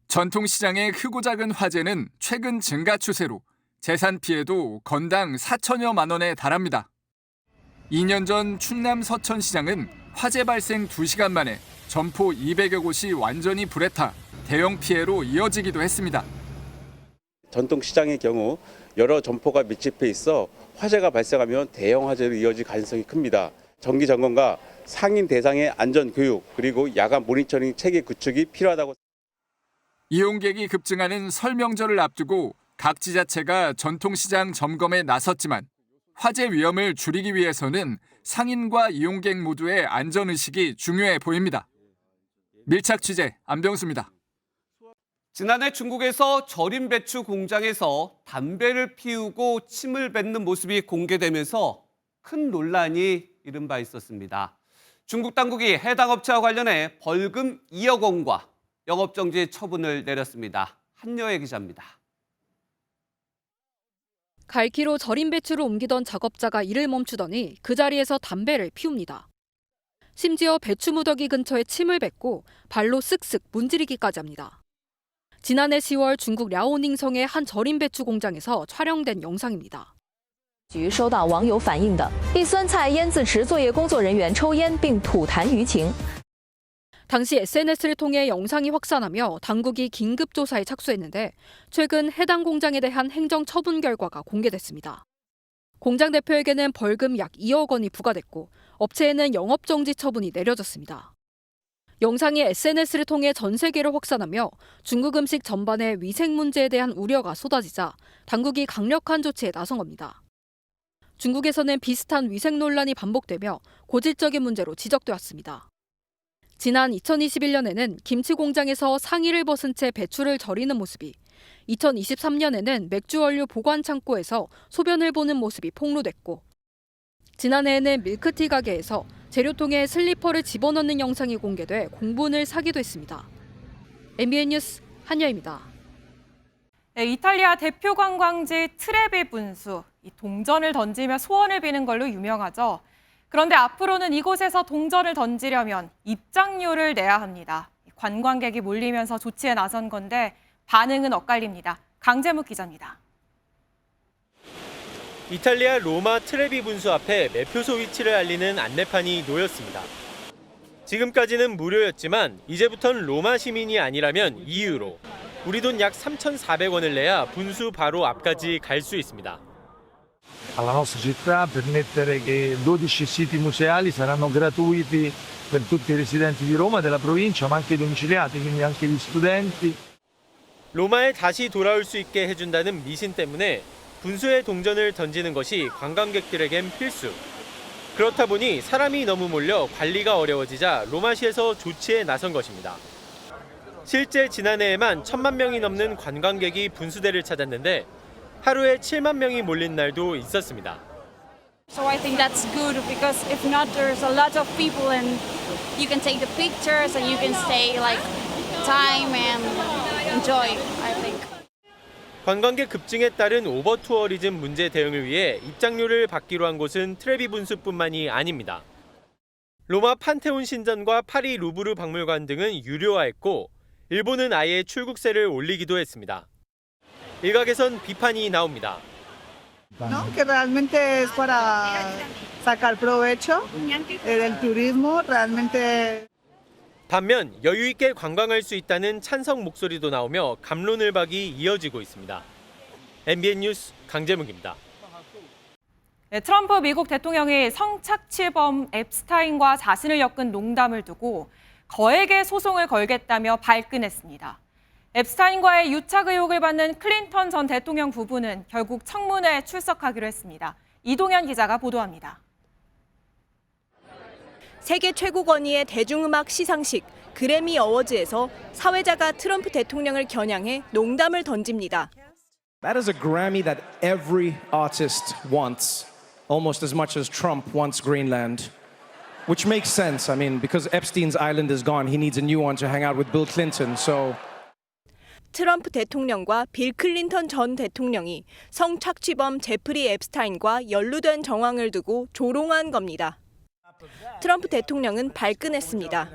전통시장의 크고 작은 화재는 최근 증가 추세로 재산 피해도 건당 4천여만 원에 달합니다. 2년 전 충남 서천시장은 화재 발생 2시간 만에 점포 200여 곳이 완전히 불에 타 대형 피해로 이어지기도 했습니다. 전통시장의 경우 여러 점포가 밀집해 있어 화재가 발생하면 대형 화재로 이어질 가능성이 큽니다. 정기 점검과 상인 대상의 안전 교육 그리고 야간 모니터링 체계 구축이 필요하다고. 이용객이 급증하는 설 명절을 앞두고 각 지자체가 전통시장 점검에 나섰지만 화재 위험을 줄이기 위해서는 상인과 이용객 모두의 안전의식이 중요해 보입니다. 밀착 취재 안병수입니다. 지난해 중국에서 절임 배추 공장에서 담배를 피우고 침을 뱉는 모습이 공개되면서 큰 논란이 일은 바 있었습니다. 중국 당국이 해당 업체와 관련해 벌금 2억 원과 영업정지 처분을 내렸습니다. 한여혜 기자입니다. 갈키로 절임 배추를 옮기던 작업자가 일을 멈추더니 그 자리에서 담배를 피웁니다. 심지어 배추 무더기 근처에 침을 뱉고 발로 쓱쓱 문지르기까지 합니다. 지난해 10월 중국 랴오닝성의 한 절임 배추 공장에서 촬영된 영상입니다. 局收到网友反映的一酸菜腌自持作业工作人员抽烟并吐痰舆情。 당시 SNS를 통해 영상이 확산하며 당국이 긴급 조사에 착수했는데 최근 해당 공장에 대한 행정 처분 결과가 공개됐습니다. 공장 대표에게는 벌금 약 2억 원이 부과됐고 업체에는 영업정지 처분이 내려졌습니다. 영상이 SNS를 통해 전 세계로 확산하며 중국 음식 전반의 위생 문제에 대한 우려가 쏟아지자 당국이 강력한 조치에 나선 겁니다. 중국에서는 비슷한 위생 논란이 반복되며 고질적인 문제로 지적되었습니다. 지난 2021년에는 김치 공장에서 상의를 벗은 채 배추를 절이는 모습이, 2023년에는 맥주 원료 보관 창고에서 소변을 보는 모습이 폭로됐고, 지난해에는 밀크티 가게에서 재료통에 슬리퍼를 집어넣는 영상이 공개돼 공분을 사기도 했습니다. MBN 뉴스 한여입니다. 네, 이탈리아 대표 관광지 트레비 분수, 이 동전을 던지며 소원을 비는 걸로 유명하죠. 그런데 앞으로는 이곳에서 동전을 던지려면 입장료를 내야 합니다. 관광객이 몰리면서 조치에 나선 건데 반응은 엇갈립니다. 강재묵 기자입니다. 이탈리아 로마 트레비 분수 앞에 매표소 위치를 알리는 안내판이 놓였습니다. 지금까지는 무료였지만 이제부터는 로마 시민이 아니라면 2유로, 우리 돈 약 3,400원을 내야 분수 바로 앞까지 갈 수 있습니다. Alla nostra città permettere che 12 siti museali saranno gratuiti per tutti i residenti di Roma e della provincia, ma anche i domiciliati, quindi anche gli studenti. 로마에 다시 돌아올 수 있게 해준다는 미신 때문에 분수에 동전을 던지는 것이 관광객들에겐 필수. 그렇다 보니 사람이 너무 몰려 관리가 어려워지자 로마시에서 조치에 나선 것입니다. 실제 지난해에만 1,000만 명이 넘는 관광객이 분수대를 찾았는데 하루에 7만 명이 몰린 날도 있었습니다. So I think that's good because if not, there's a lot of people and you can take the pictures and you can stay like time and enjoy, I think. 관광객 급증에 따른 오버 투어리즘 문제 대응을 위해 입장료를 받기로 한 곳은 트레비 분수뿐만이 아닙니다. 로마 판테온 신전과 파리 루브르 박물관 등은 유료화했고 일본은 아예 출국세를 올리기도 했습니다. 일각에선 비판이 나옵니다. No, que realmente es para sacar provecho del turismo, realmente. 반면 여유 있게 관광할 수 있다는 찬성 목소리도 나오며 갑론을박이 이어지고 있습니다. MBN 뉴스 강재묵입니다. 네, 트럼프 미국 대통령이 성착취범 앱스타인과 자신을 엮은 농담을 두고 거액의 소송을 걸겠다며 발끈했습니다. 앱스타인과의 유착 의혹을 받는 클린턴 전 대통령 부부는 결국 청문회에 출석하기로 했습니다. 이동현 기자가 보도합니다. 세계 최고 권위의 대중음악 시상식 그래미 어워즈에서 사회자가 트럼프 대통령을 겨냥해 농담을 던집니다. That is a Grammy that every artist wants, almost as much as Trump wants Greenland. Which makes sense. I mean, because Epstein's island is gone, he needs a new one to hang out with Bill Clinton. So 트럼프 대통령과 빌 클린턴 전 대통령이 성착취범 제프리 앱스타인과 연루된 정황을 두고 조롱한 겁니다. 트럼프 대통령은 발끈했습니다.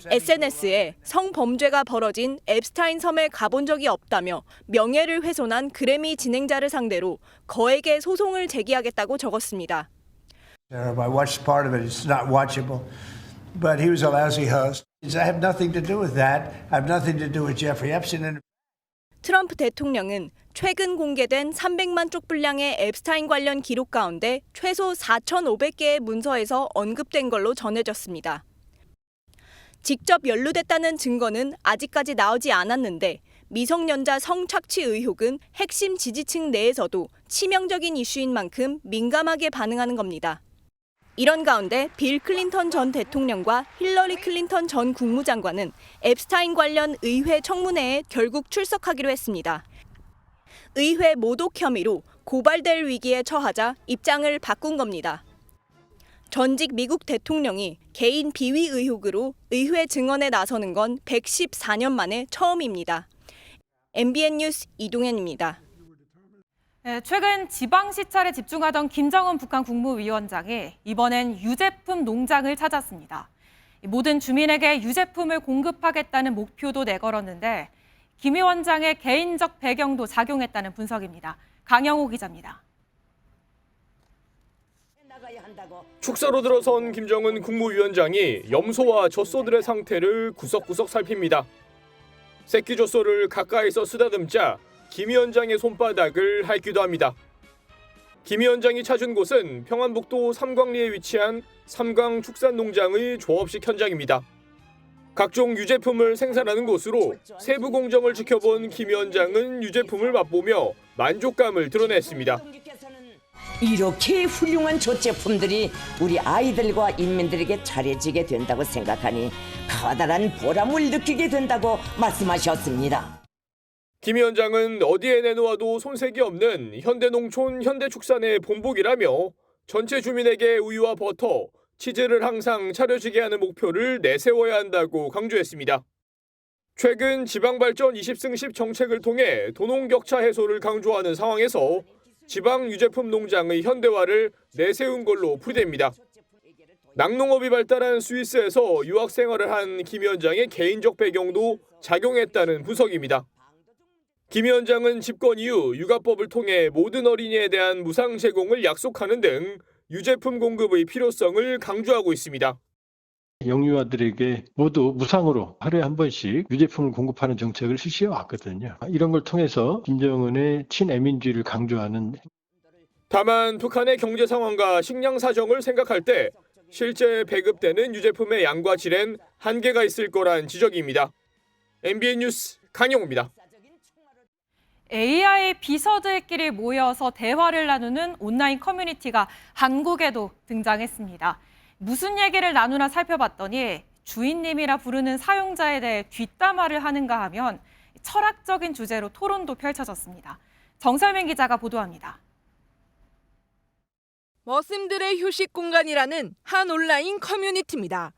SNS에 성범죄가 벌어진 앱스타인 섬에 가본 적이 없다며 명예를 훼손한 그래미 진행자를 상대로 거액의 소송을 제기하겠다고 적었습니다. I watched part of it. It's not watchable. But he was a lousy host. I have nothing to do with that. I have nothing to do with Jeffrey Epstein. 트럼프 대통령은 최근 공개된 300만 쪽 분량의 앱스타인 관련 기록 가운데 최소 4,500개의 문서에서 언급된 걸로 전해졌습니다. 직접 연루됐다는 증거는 아직까지 나오지 않았는데 미성년자 성착취 의혹은 핵심 지지층 내에서도 치명적인 이슈인 만큼 민감하게 반응하는 겁니다. 이런 가운데 빌 클린턴 전 대통령과 힐러리 클린턴 전 국무장관은 앱스타인 관련 의회 청문회에 결국 출석하기로 했습니다. 의회 모독 혐의로 고발될 위기에 처하자 입장을 바꾼 겁니다. 전직 미국 대통령이 개인 비위 의혹으로 의회 증언에 나서는 건 114년 만에 처음입니다. MBN 뉴스 이동현입니다. 최근 지방 시찰에 집중하던 김정은 북한 국무위원장이 이번엔 유제품 농장을 찾았습니다. 모든 주민에게 유제품을 공급하겠다는 목표도 내걸었는데 김 위원장의 개인적 배경도 작용했다는 분석입니다. 강영호 기자입니다. 축사로 들어선 김정은 국무위원장이 염소와 젖소들의 상태를 구석구석 살핍니다. 새끼 젖소를 가까이서 쓰다듬자 김 위원장의 손바닥을 핥기도 합니다. 김 위원장이 찾은 곳은 평안북도 삼광리에 위치한 삼광축산농장의 조업식 현장입니다. 각종 유제품을 생산하는 곳으로 세부 공정을 지켜본 김 위원장은 유제품을 맛보며 만족감을 드러냈습니다. 이렇게 훌륭한 조제품들이 우리 아이들과 인민들에게 잘해지게 된다고 생각하니 커다란 보람을 느끼게 된다고 말씀하셨습니다. 김 위원장은 어디에 내놓아도 손색이 없는 현대농촌 현대축산의 본보기라며 전체 주민에게 우유와 버터, 치즈를 항상 차려지게 하는 목표를 내세워야 한다고 강조했습니다. 최근 지방발전 20승 10 정책을 통해 도농격차 해소를 강조하는 상황에서 지방 유제품 농장의 현대화를 내세운 걸로 풀이됩니다. 낙농업이 발달한 스위스에서 유학 생활을 한 김 위원장의 개인적 배경도 작용했다는 분석입니다. 김 위원장은 집권 이후 육아법을 통해 모든 어린이에 대한 무상 제공을 약속하는 등 유제품 공급의 필요성을 강조하고 있습니다. 영유아들에게 모두 무상으로 하루에 한 번씩 유제품을 공급하는 정책을 실시해 왔거든요. 이런 걸 통해서 김정은의 친애민주의를 강조하는. 다만 북한의 경제 상황과 식량 사정을 생각할 때 실제 배급되는 유제품의 양과 질엔 한계가 있을 거란 지적입니다. MBN 뉴스 강영호입니다. AI 비서들끼리 모여서 대화를 나누는 온라인 커뮤니티가 한국에도 등장했습니다. 무슨 얘기를 나누나 살펴봤더니 주인님이라 부르는 사용자에 대해 뒷담화를 하는가 하면 철학적인 주제로 토론도 펼쳐졌습니다. 정설민 기자가 보도합니다. 머슴들의 휴식 공간이라는 한 온라인 커뮤니티입니다.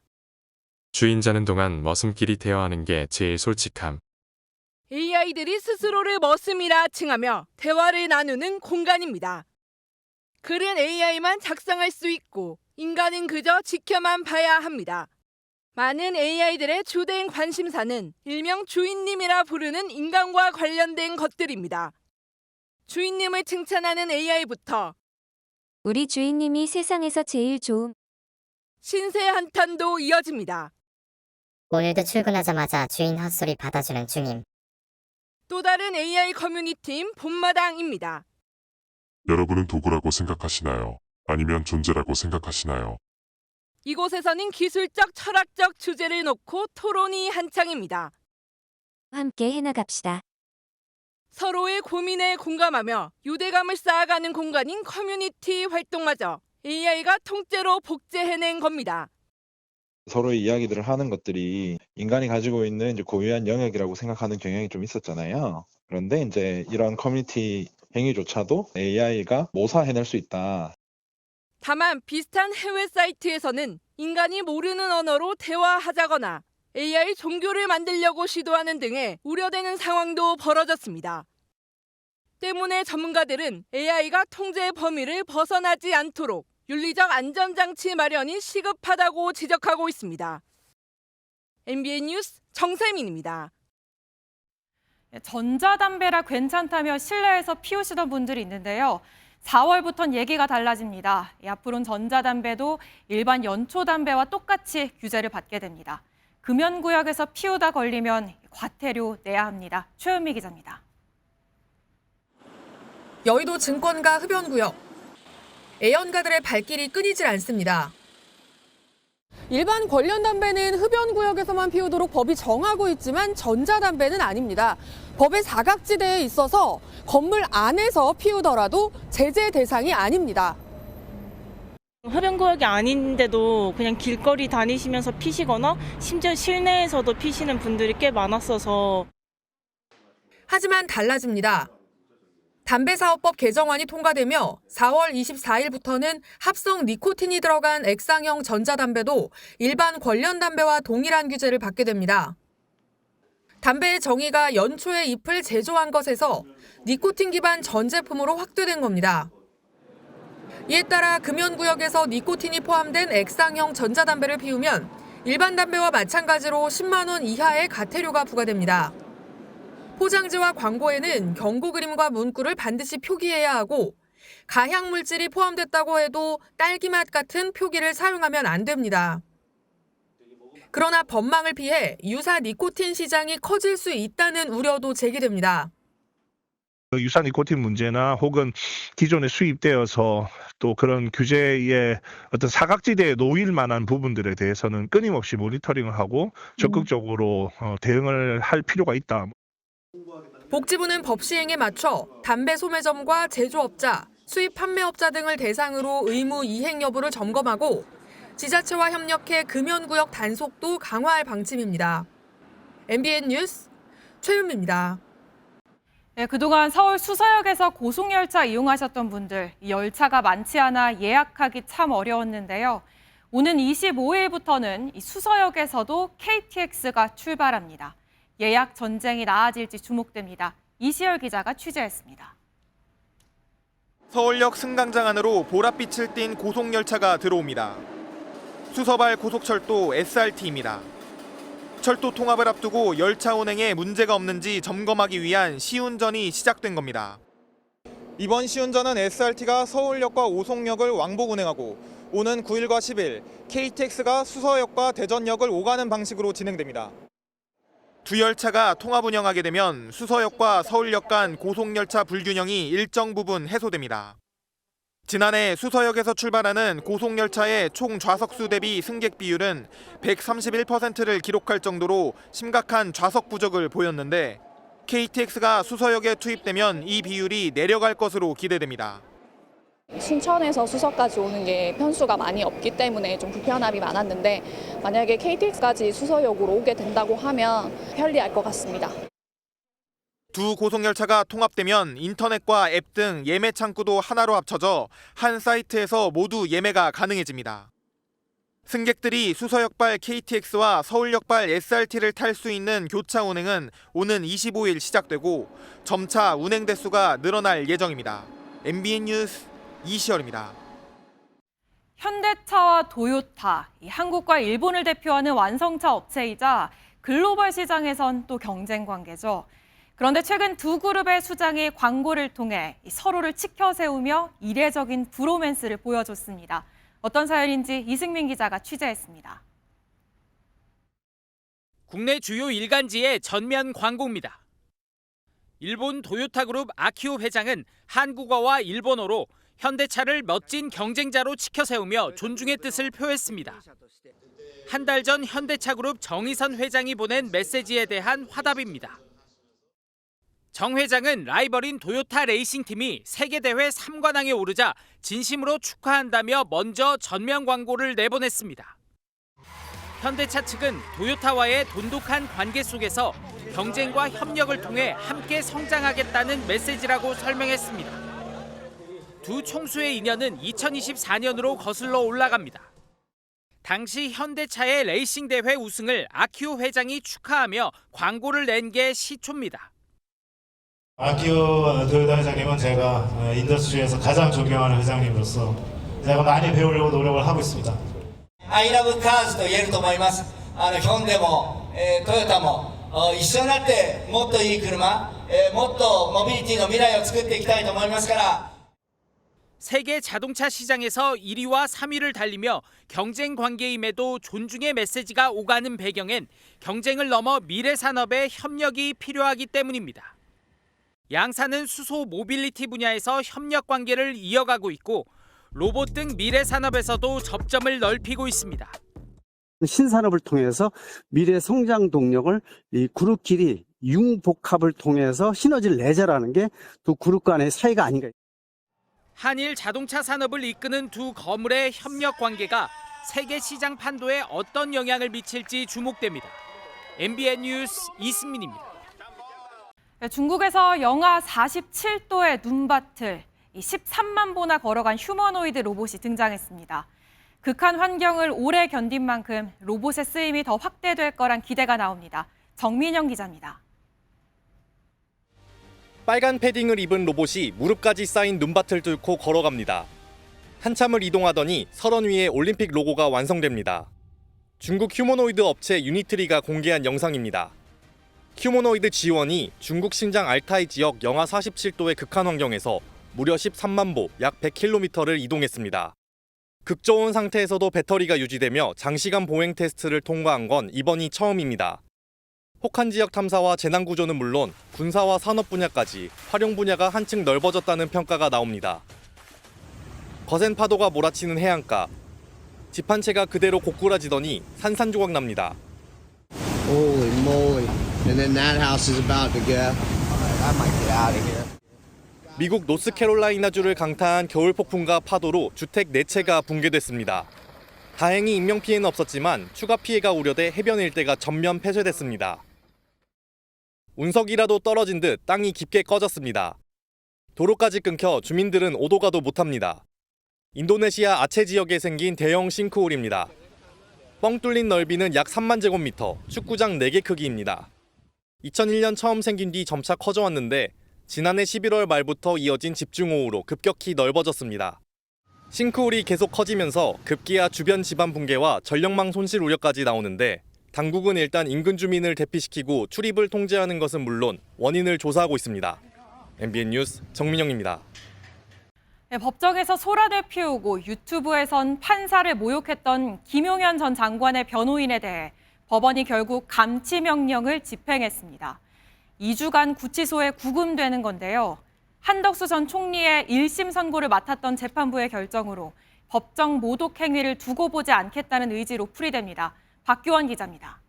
주인 자는 동안 머슴끼리 대화하는 게 제일 솔직함. AI들이 스스로를 머슴이라 칭하며 대화를 나누는 공간입니다. 글은 AI만 작성할 수 있고 인간은 그저 지켜만 봐야 합니다. 많은 AI들의 주된 관심사는 일명 주인님이라 부르는 인간과 관련된 것들입니다. 주인님을 칭찬하는 AI부터 우리 주인님이 세상에서 제일 좋음. 신세 한탄도 이어집니다. 오늘도 출근하자마자 주인 헛소리 받아주는 중임. 또 다른 AI 커뮤니티인 봄마당입니다. 여러분은 도구라고 생각하시나요? 아니면 존재라고 생각하시나요? 이곳에서는 기술적, 철학적 주제를 놓고 토론이 한창입니다. 함께 해나갑시다. 서로의 고민에 공감하며 유대감을 쌓아가는 공간인 커뮤니티 활동마저 AI가 통째로 복제해낸 겁니다. 서로의 이야기들을 하는 것들이 인간이 가지고 있는 이제 고유한 영역이라고 생각하는 경향이 좀 있었잖아요. 그런데 이제 이런 커뮤니티 행위조차도 AI가 모사해낼 수 있다. 다만 비슷한 해외 사이트에서는 인간이 모르는 언어로 대화하자거나 AI 종교를 만들려고 시도하는 등의 우려되는 상황도 벌어졌습니다. 때문에 전문가들은 AI가 통제 범위를 벗어나지 않도록 윤리적 안전장치 마련이 시급하다고 지적하고 있습니다. MBN 뉴스 정세민입니다. 전자담배라 괜찮다며 실내에서 피우시던 분들이 있는데요. 4월부터는 얘기가 달라집니다. 앞으로는 전자담배도 일반 연초담배와 똑같이 규제를 받게 됩니다. 금연구역에서 피우다 걸리면 과태료 내야 합니다. 최은미 기자입니다. 여의도 증권가 흡연구역. 애연가들의 발길이 끊이질 않습니다. 일반 관련 담배는 흡연구역에서만 피우도록 법이 정하고 있지만 전자담배는 아닙니다. 법의 사각지대에 있어서 건물 안에서 피우더라도 제재 대상이 아닙니다. 흡연구역이 아닌데도 그냥 길거리 다니시면서 피시거나 심지어 실내에서도 피시는 분들이 꽤 많았어서. 하지만 달라집니다. 담배사업법 개정안이 통과되며 4월 24일부터는 합성 니코틴이 들어간 액상형 전자담배도 일반 관련 담배와 동일한 규제를 받게 됩니다. 담배의 정의가 연초에 잎을 제조한 것에서 니코틴 기반 전 제품으로 확대된 겁니다. 이에 따라 금연구역에서 니코틴이 포함된 액상형 전자담배를 피우면 일반 담배와 마찬가지로 10만 원 이하의 과태료가 부과됩니다. 포장지와 광고에는 경고 그림과 문구를 반드시 표기해야 하고 가향 물질이 포함됐다고 해도 딸기맛 같은 표기를 사용하면 안 됩니다. 그러나 법망을 피해 유사 니코틴 시장이 커질 수 있다는 우려도 제기됩니다. 유사 니코틴 문제나 혹은 기존에 수입되어서 또 그런 규제의 어떤 사각지대에 놓일 만한 부분들에 대해서는 끊임없이 모니터링을 하고 적극적으로 대응을 할 필요가 있다. 복지부는 법 시행에 맞춰 담배 소매점과 제조업자, 수입 판매업자 등을 대상으로 의무 이행 여부를 점검하고 지자체와 협력해 금연구역 단속도 강화할 방침입니다. MBN 뉴스 최윤미입니다. 그동안 서울 수서역에서 고속열차 이용하셨던 분들, 이 열차가 많지 않아 예약하기 참 어려웠는데요. 오는 25일부터는 이 수서역에서도 KTX가 출발합니다. 예약 전쟁이 나아질지 주목됩니다. 이시열 기자가 취재했습니다. 서울역 승강장 안으로 보랏빛을 띤 고속열차가 들어옵니다. 수서발 고속철도 SRT입니다. 철도 통합을 앞두고 열차 운행에 문제가 없는지 점검하기 위한 시운전이 시작된 겁니다. 이번 시운전은 SRT가 서울역과 오송역을 왕복 운행하고 오는 9일과 10일 KTX가 수서역과 대전역을 오가는 방식으로 진행됩니다. 두 열차가 통합 운영하게 되면 수서역과 서울역 간 고속열차 불균형이 일정 부분 해소됩니다. 지난해 수서역에서 출발하는 고속열차의 총 좌석수 대비 승객 비율은 131%를 기록할 정도로 심각한 좌석 부족을 보였는데 KTX가 수서역에 투입되면 이 비율이 내려갈 것으로 기대됩니다. 신천에서 수서까지 오는 게 편수가 많이 없기 때문에 좀 불편함이 많았는데 만약에 KTX까지 수서역으로 오게 된다고 하면 편리할 것 같습니다. 두 고속열차가 통합되면 인터넷과 앱 등 예매 창구도 하나로 합쳐져 한 사이트에서 모두 예매가 가능해집니다. 승객들이 수서역발 KTX와 서울역발 SRT를 탈 수 있는 교차 운행은 오는 25일 시작되고 점차 운행 대수가 늘어날 예정입니다. MBN 뉴스 이시열입니다. 현대차와 도요타, 한국과 일본을 대표하는 완성차 업체이자 글로벌 시장에선 또 경쟁 관계죠. 그런데 최근 두 그룹의 수장이 광고를 통해 서로를 치켜 세우며 이례적인 브로맨스를 보여줬습니다. 어떤 사연인지 이승민 기자가 취재했습니다. 국내 주요 일간지의 전면 광고입니다. 일본 도요타 그룹 아키오 회장은 한국어와 일본어로 현대차를 멋진 경쟁자로 치켜 세우며 존중의 뜻을 표했습니다. 한 달 전 현대차 그룹 정의선 회장이 보낸 메시지에 대한 화답입니다. 정 회장은 라이벌인 도요타 레이싱팀이 세계대회 3관왕에 오르자 진심으로 축하한다며 먼저 전면 광고를 내보냈습니다. 현대차 측은 도요타와의 돈독한 관계 속에서 경쟁과 협력을 통해 함께 성장하겠다는 메시지라고 설명했습니다. 두 총수의 인연은 2024년으로 거슬러 올라갑니다. 당시 현대차의 레이싱 대회 우승을 아키오 회장이 축하하며 광고를 낸 게 시초입니다. 아키오 도요타 회장님은 제가 인더스트리에서 가장 존경하는 회장님으로서 제가 많이 배우려고 노력을 하고 있습니다. I love cars と言えると思います。ヒョンデも、トヨタも一緒になってもっといい車、もっとモビリティの未来を作っていきたいと思いますから。 세계 자동차 시장에서 1위와 3위를 달리며 경쟁 관계임에도 존중의 메시지가 오가는 배경엔 경쟁을 넘어 미래 산업의 협력이 필요하기 때문입니다. 양사는 수소 모빌리티 분야에서 협력 관계를 이어가고 있고 로봇 등 미래 산업에서도 접점을 넓히고 있습니다. 신산업을 통해서 미래 성장 동력을 이 그룹끼리 융복합을 통해서 시너지를 내자라는 게 두 그룹 간의 사이가 아닌가. 한일 자동차 산업을 이끄는 두 거물의 협력 관계가 세계 시장 판도에 어떤 영향을 미칠지 주목됩니다. MBN 뉴스 이승민입니다. 중국에서 영하 47도의 눈밭을 13만 보나 걸어간 휴머노이드 로봇이 등장했습니다. 극한 환경을 오래 견딘 만큼 로봇의 쓰임이 더 확대될 거란 기대가 나옵니다. 정민영 기자입니다. 빨간 패딩을 입은 로봇이 무릎까지 쌓인 눈밭을 뚫고 걸어갑니다. 한참을 이동하더니 설원 위에 올림픽 로고가 완성됩니다. 중국 휴머노이드 업체 유니트리가 공개한 영상입니다. 휴머노이드 지원이 중국 신장 알타이 지역 영하 47도의 극한 환경에서 무려 13만 보, 약 100km를 이동했습니다. 극저온 상태에서도 배터리가 유지되며 장시간 보행 테스트를 통과한 건 이번이 처음입니다. 혹한 지역 탐사와 재난 구조는 물론 군사와 산업 분야까지 활용 분야가 한층 넓어졌다는 평가가 나옵니다. 거센 파도가 몰아치는 해안가. 집 한 채가 그대로 고꾸라지더니 산산조각 납니다. Holy moly. And then that house is about to go. I might get out of here. 미국 노스캐롤라이나주를 강타한 겨울 폭풍과 파도로 주택 4채가 붕괴됐습니다. 다행히 인명피해는 없었지만 추가 피해가 우려돼 해변 일대가 전면 폐쇄됐습니다. 운석이라도 떨어진 듯 땅이 깊게 꺼졌습니다. 도로까지 끊겨 주민들은 오도 가도 못합니다. 인도네시아 아체 지역에 생긴 대형 싱크홀입니다. 뻥 뚫린 넓이는 약 3만 제곱미터, 축구장 4개 크기입니다. 2001년 처음 생긴 뒤 점차 커져왔는데 지난해 11월 말부터 이어진 집중호우로 급격히 넓어졌습니다. 싱크홀이 계속 커지면서 급기야 주변 집안 붕괴와 전력망 손실 우려까지 나오는데 당국은 일단 인근 주민을 대피시키고 출입을 통제하는 것은 물론 원인을 조사하고 있습니다. MBN 뉴스 정민영입니다. 네, 법정에서 소란을 피우고 유튜브에선 판사를 모욕했던 김용현 전 장관의 변호인에 대해 법원이 결국 감치 명령을 집행했습니다. 2주간 구치소에 구금되는 건데요. 한덕수 전 총리의 1심 선고를 맡았던 재판부의 결정으로 법정 모독 행위를 두고 보지 않겠다는 의지로 풀이됩니다. 박규원 기자입니다.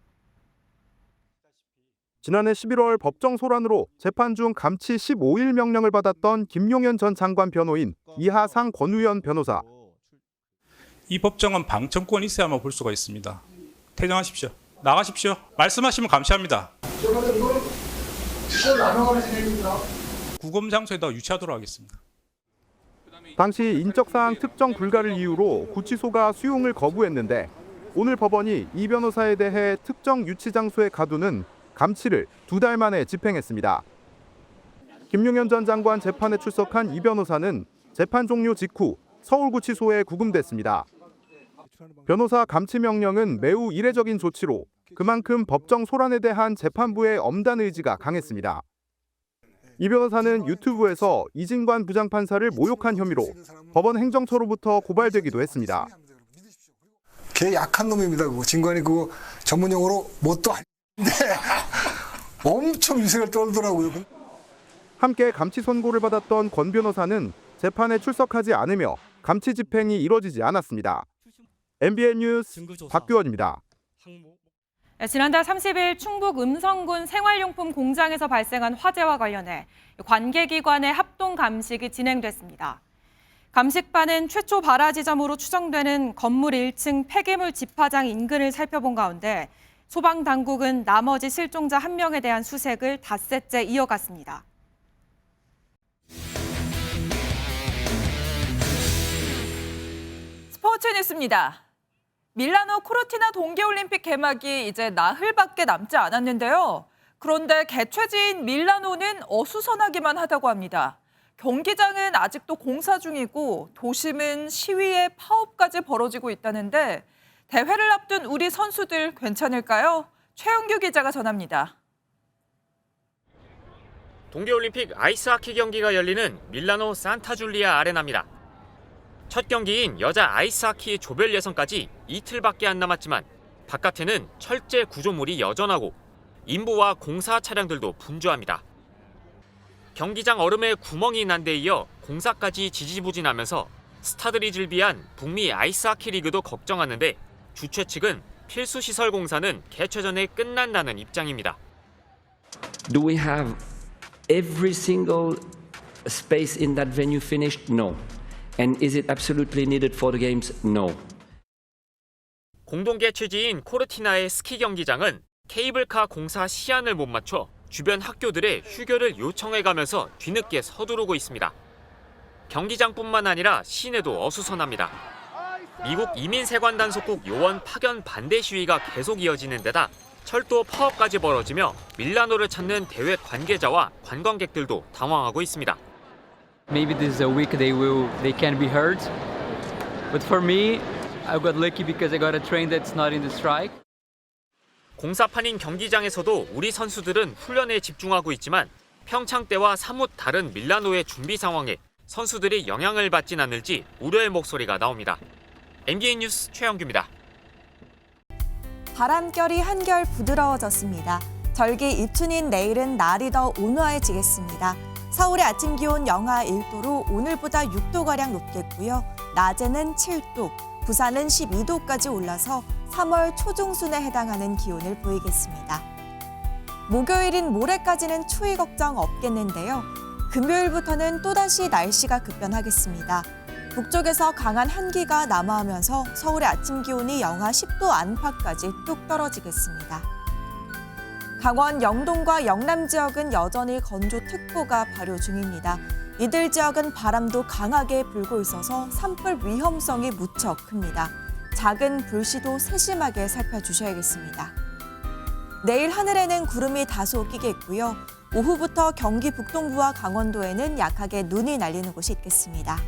지난해 11월 법정 소란으로 재판 중 감치 15일 명령을 받았던 김용현 전 장관 변호인 이하상 권우현 변호사. 이 법정은 방청권이 있어야만 볼 수가 있습니다. 퇴정하십시오. 나가십시오. 말씀하시면 감시합니다. 구금 장소에다 유치하도록 하겠습니다. 당시 인적사항 특정 불가를 이유로 구치소가 수용을 거부했는데 오늘 법원이 이 변호사에 대해 특정 유치 장소에 가두는 감치를 2달 만에 집행했습니다. 김용현 전 장관 재판에 출석한 이 변호사는 재판 종료 직후 서울구치소에 구금됐습니다. 변호사 감치 명령은 매우 이례적인 조치로 그만큼 법정 소란에 대한 재판부의 엄단 의지가 강했습니다. 이 변호사는 유튜브에서 이진관 부장판사를 모욕한 혐의로 법원 행정처로부터 고발되기도 했습니다. 개 약한 놈입니다. 진관이 그거 전문 용어로 뭣도 아닌데 엄청 유색을 떨더라고요. 함께 감치 선고를 받았던 권 변호사는 재판에 출석하지 않으며 감치 집행이 이뤄지지 않았습니다. MBN 뉴스 박규원입니다. 지난달 30일 충북 음성군 생활용품 공장에서 발생한 화재와 관련해 관계기관의 합동 감식이 진행됐습니다. 감식반은 최초 발화 지점으로 추정되는 건물 1층 폐기물 집화장 인근을 살펴본 가운데 소방당국은 나머지 실종자 1명에 대한 수색을 닷새째 이어갔습니다. 스포츠 뉴스입니다. 밀라노 코르티나 동계올림픽 개막이 이제 나흘밖에 남지 않았는데요. 그런데 개최지인 밀라노는 어수선하기만 하다고 합니다. 경기장은 아직도 공사 중이고 도심은 시위에 파업까지 벌어지고 있다는데 대회를 앞둔 우리 선수들 괜찮을까요? 최영규 기자가 전합니다. 동계올림픽 아이스하키 경기가 열리는 밀라노 산타줄리아 아레나입니다. 첫 경기인 여자 아이스하키 조별 예선까지 이틀밖에 안 남았지만 바깥에는 철제 구조물이 여전하고 인부와 공사 차량들도 분주합니다. 경기장 얼음에 구멍이 난 데 이어 공사까지 지지부진하면서 스타들이 즐비한 북미 아이스하키 리그도 걱정하는데 주최 측은 필수 시설 공사는 개최 전에 끝난다는 입장입니다. Do we have every single space in that venue finished? No. And is it absolutely needed for the games? No. 공동 개최지인 코르티나의 스키 경기장은 케이블카 공사 시한을 못 맞춰 주변 학교들의 휴교를 요청해가면서 뒤늦게 서두르고 있습니다. 경기장뿐만 아니라 시내도 어수선합니다. 미국 이민세관 속국 요원 파견 반대 시위가 계속 이어지는 데다 철도 파업까지 벌어지며 밀라노를 찾는 대회 관계자와 관광객들도 당황하고 있습니다. Maybe this is a week they can be heard. But for me, I got lucky because I got a train that's not in the strike. 공사판인 경기장에서도 우리 선수들은 훈련에 집중하고 있지만 평창 때와 사뭇 다른 밀라노의 준비 상황에 선수들이 영향을 받진 않을지 우려의 목소리가 나옵니다. MBN 뉴스 최영규입니다. 바람결이 한결 부드러워졌습니다. 절기 입춘인 내일은 날이 더 온화해지겠습니다. 서울의 아침 기온 영하 1도로 오늘보다 6도가량 높겠고요. 낮에는 7도, 부산은 12도까지 올라서 3월 초중순에 해당하는 기온을 보이겠습니다. 목요일인 모레까지는 추위 걱정 없겠는데요. 금요일부터는 또다시 날씨가 급변하겠습니다. 북쪽에서 강한 한기가 남하하면서 서울의 아침 기온이 영하 10도 안팎까지 뚝 떨어지겠습니다. 강원 영동과 영남 지역은 여전히 건조특보가 발효 중입니다. 이들 지역은 바람도 강하게 불고 있어서 산불 위험성이 무척 큽니다. 작은 불씨도 세심하게 살펴주셔야겠습니다. 내일 하늘에는 구름이 다소 끼겠고요. 오후부터 경기 북동부와 강원도에는 약하게 눈이 날리는 곳이 있겠습니다.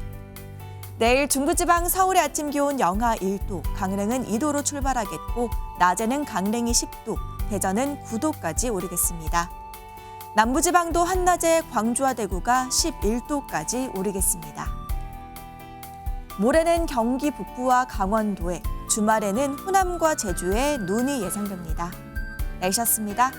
내일 중부지방 서울의 아침 기온 영하 1도, 강릉은 2도로 출발하겠고 낮에는 강릉이 10도, 대전은 9도까지 오르겠습니다. 남부지방도 한낮에 광주와 대구가 11도까지 오르겠습니다. 모레는 경기 북부와 강원도에, 주말에는 호남과 제주에 눈이 예상됩니다. 날씨였습니다.